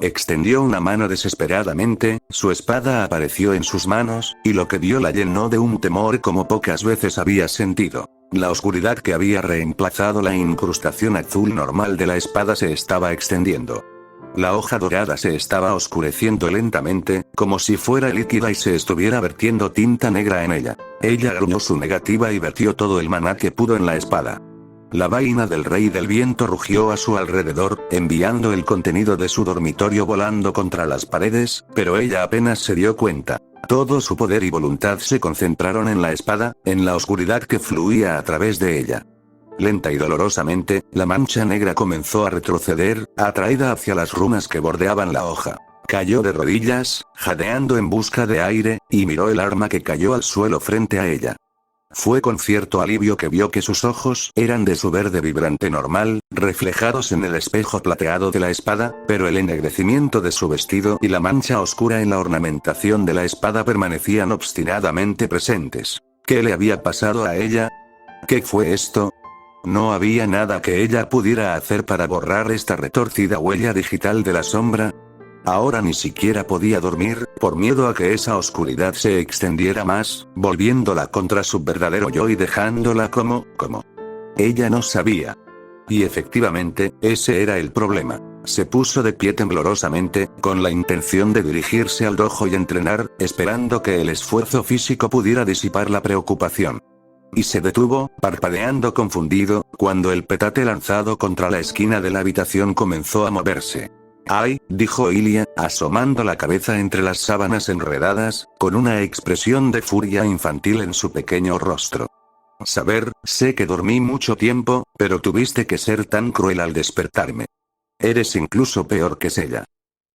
Extendió una mano desesperadamente, su espada apareció en sus manos, y lo que vio la llenó de un temor como pocas veces había sentido. La oscuridad que había reemplazado la incrustación azul normal de la espada se estaba extendiendo. La hoja dorada se estaba oscureciendo lentamente, como si fuera líquida y se estuviera vertiendo tinta negra en ella. Ella gruñó su negativa y vertió todo el maná que pudo en la espada. La vaina del rey del viento rugió a su alrededor, enviando el contenido de su dormitorio volando contra las paredes, pero ella apenas se dio cuenta. Todo su poder y voluntad se concentraron en la espada, en la oscuridad que fluía a través de ella. Lenta y dolorosamente, la mancha negra comenzó a retroceder, atraída hacia las runas que bordeaban la hoja. Cayó de rodillas, jadeando en busca de aire, y miró el arma que cayó al suelo frente a ella. Fue con cierto alivio que vio que sus ojos eran de su verde vibrante normal, reflejados en el espejo plateado de la espada, pero el ennegrecimiento de su vestido y la mancha oscura en la ornamentación de la espada permanecían obstinadamente presentes. ¿Qué le había pasado a ella? ¿Qué fue esto? No había nada que ella pudiera hacer para borrar esta retorcida huella digital de la sombra. Ahora ni siquiera podía dormir, por miedo a que esa oscuridad se extendiera más, volviéndola contra su verdadero yo y dejándola como. Ella no sabía. Y efectivamente, ese era el problema. Se puso de pie temblorosamente, con la intención de dirigirse al dojo y entrenar, esperando que el esfuerzo físico pudiera disipar la preocupación. Y se detuvo, parpadeando confundido, cuando el petate lanzado contra la esquina de la habitación comenzó a moverse. ¡Ay!, dijo Ilia, asomando la cabeza entre las sábanas enredadas, con una expresión de furia infantil en su pequeño rostro. Saber, sé que dormí mucho tiempo, pero tuviste que ser tan cruel al despertarme. Eres incluso peor que Sella.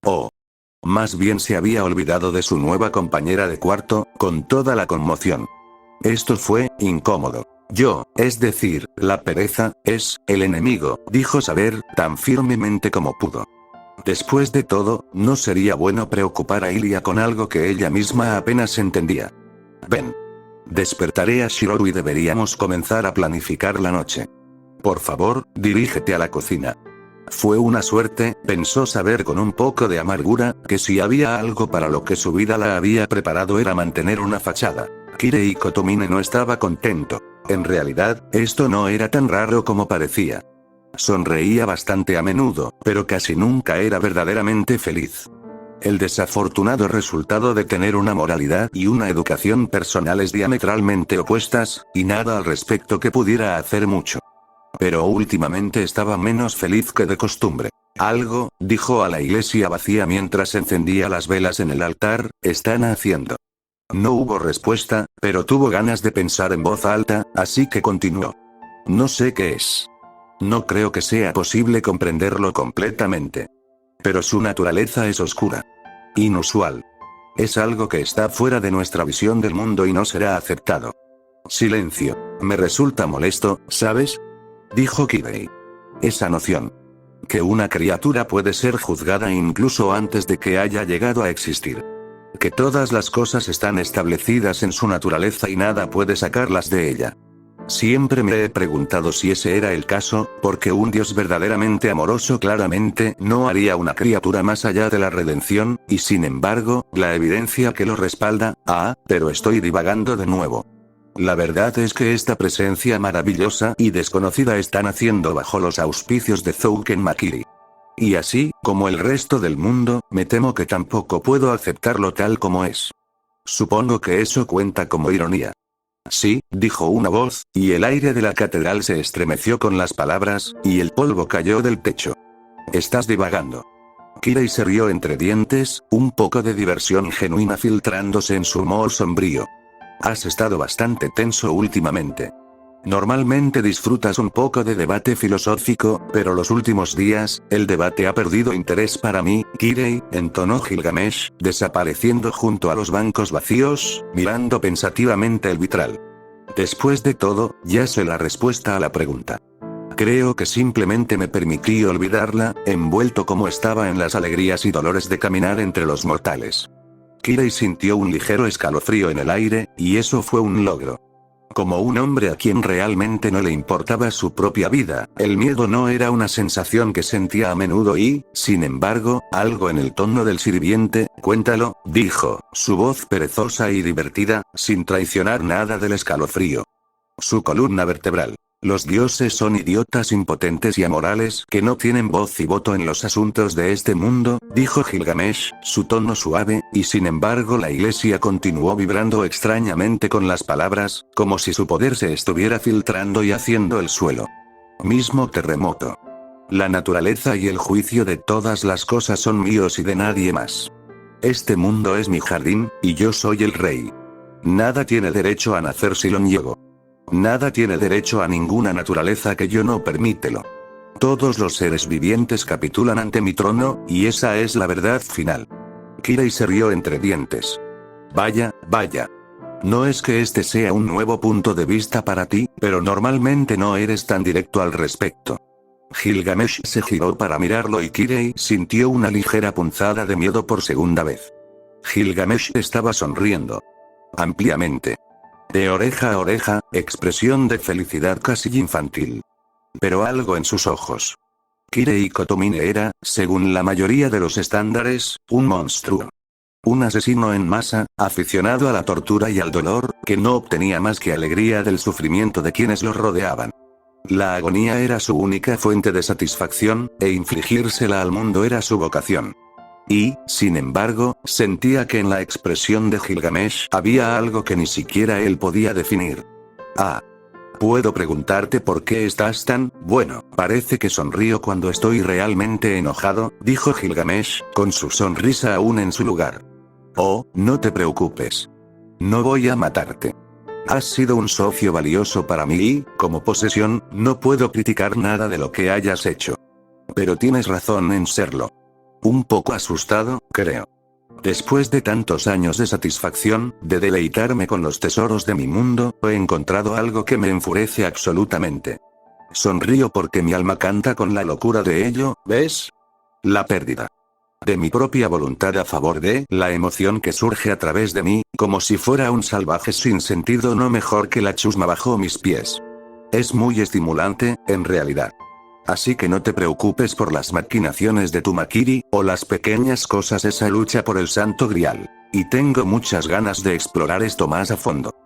Oh. Más bien se había olvidado de su nueva compañera de cuarto, con toda la conmoción. Esto fue incómodo. Yo, es decir, la pereza, es el enemigo, dijo Saber, tan firmemente como pudo. Después de todo, no sería bueno preocupar a Ilia con algo que ella misma apenas entendía. Ven. Despertaré a Shirou y deberíamos comenzar a planificar la noche. Por favor, dirígete a la cocina. Fue una suerte, pensó saber con un poco de amargura, que si había algo para lo que su vida la había preparado era mantener una fachada. Kirei Kotomine no estaba contento. En realidad, esto no era tan raro como parecía. Sonreía bastante a menudo, pero casi nunca era verdaderamente feliz. El desafortunado resultado de tener una moralidad y una educación personales diametralmente opuestas, y nada al respecto que pudiera hacer mucho. Pero últimamente estaba menos feliz que de costumbre. Algo, dijo a la iglesia vacía mientras encendía las velas en el altar, están haciendo. No hubo respuesta, pero tuvo ganas de pensar en voz alta, así que continuó. No sé qué es. No creo que sea posible comprenderlo completamente. Pero su naturaleza es oscura. Inusual. Es algo que está fuera de nuestra visión del mundo y no será aceptado. Silencio. Me resulta molesto, ¿sabes? Dijo Kirei. Esa noción. Que una criatura puede ser juzgada incluso antes de que haya llegado a existir. Que todas las cosas están establecidas en su naturaleza y nada puede sacarlas de ella. Siempre me he preguntado si ese era el caso, porque un Dios verdaderamente amoroso claramente no haría una criatura más allá de la redención, y sin embargo, la evidencia que lo respalda, pero estoy divagando de nuevo. La verdad es que esta presencia maravillosa y desconocida está naciendo bajo los auspicios de Zouken Makiri. Y así, como el resto del mundo, me temo que tampoco puedo aceptarlo tal como es. Supongo que eso cuenta como ironía. Sí, dijo una voz, y el aire de la catedral se estremeció con las palabras, y el polvo cayó del techo. Estás divagando. Kirei se rió entre dientes, un poco de diversión genuina filtrándose en su humor sombrío. Has estado bastante tenso últimamente. Normalmente disfrutas un poco de debate filosófico, pero los últimos días, el debate ha perdido interés para mí, Kirei, entonó Gilgamesh, desapareciendo junto a los bancos vacíos, mirando pensativamente el vitral. Después de todo, ya sé la respuesta a la pregunta. Creo que simplemente me permití olvidarla, envuelto como estaba en las alegrías y dolores de caminar entre los mortales. Kirei sintió un ligero escalofrío en el aire, y eso fue un logro. Como un hombre a quien realmente no le importaba su propia vida, el miedo no era una sensación que sentía a menudo y, sin embargo, algo en el tono del sirviente, cuéntalo, dijo, su voz perezosa y divertida, sin traicionar nada del escalofrío. Su columna vertebral. Los dioses son idiotas impotentes y amorales que no tienen voz y voto en los asuntos de este mundo, dijo Gilgamesh, su tono suave, y sin embargo la iglesia continuó vibrando extrañamente con las palabras, como si su poder se estuviera filtrando y haciendo el suelo. Mismo terremoto. La naturaleza y el juicio de todas las cosas son míos y de nadie más. Este mundo es mi jardín, y yo soy el rey. Nada tiene derecho a nacer si lo niego. Nada tiene derecho a ninguna naturaleza que yo no permítelo. Todos los seres vivientes capitulan ante mi trono, y esa es la verdad final. Kirei se rió entre dientes. Vaya, vaya. No es que este sea un nuevo punto de vista para ti, pero normalmente no eres tan directo al respecto. Gilgamesh se giró para mirarlo y Kirei sintió una ligera punzada de miedo por segunda vez. Gilgamesh estaba sonriendo. Ampliamente. De oreja a oreja, expresión de felicidad casi infantil. Pero algo en sus ojos. Kirei Kotomine era, según la mayoría de los estándares, un monstruo. Un asesino en masa, aficionado a la tortura y al dolor, que no obtenía más que alegría del sufrimiento de quienes lo rodeaban. La agonía era su única fuente de satisfacción, e infligírsela al mundo era su vocación. Y, sin embargo, sentía que en la expresión de Gilgamesh había algo que ni siquiera él podía definir. ¿Puedo preguntarte por qué estás tan, bueno? Parece que sonrío cuando estoy realmente enojado, dijo Gilgamesh, con su sonrisa aún en su lugar. Oh, no te preocupes. No voy a matarte. Has sido un socio valioso para mí y, como posesión, no puedo criticar nada de lo que hayas hecho. Pero tienes razón en serlo. Un poco asustado, creo. Después de tantos años de satisfacción, de deleitarme con los tesoros de mi mundo, he encontrado algo que me enfurece absolutamente. Sonrío porque mi alma canta con la locura de ello, ¿ves? La pérdida de mi propia voluntad a favor de la emoción que surge a través de mí, como si fuera un salvaje sin sentido no mejor que la chusma bajo mis pies. Es muy estimulante, en realidad. Así que no te preocupes por las maquinaciones de tu Makiri, o las pequeñas cosas esa lucha por el Santo Grial. Y tengo muchas ganas de explorar esto más a fondo.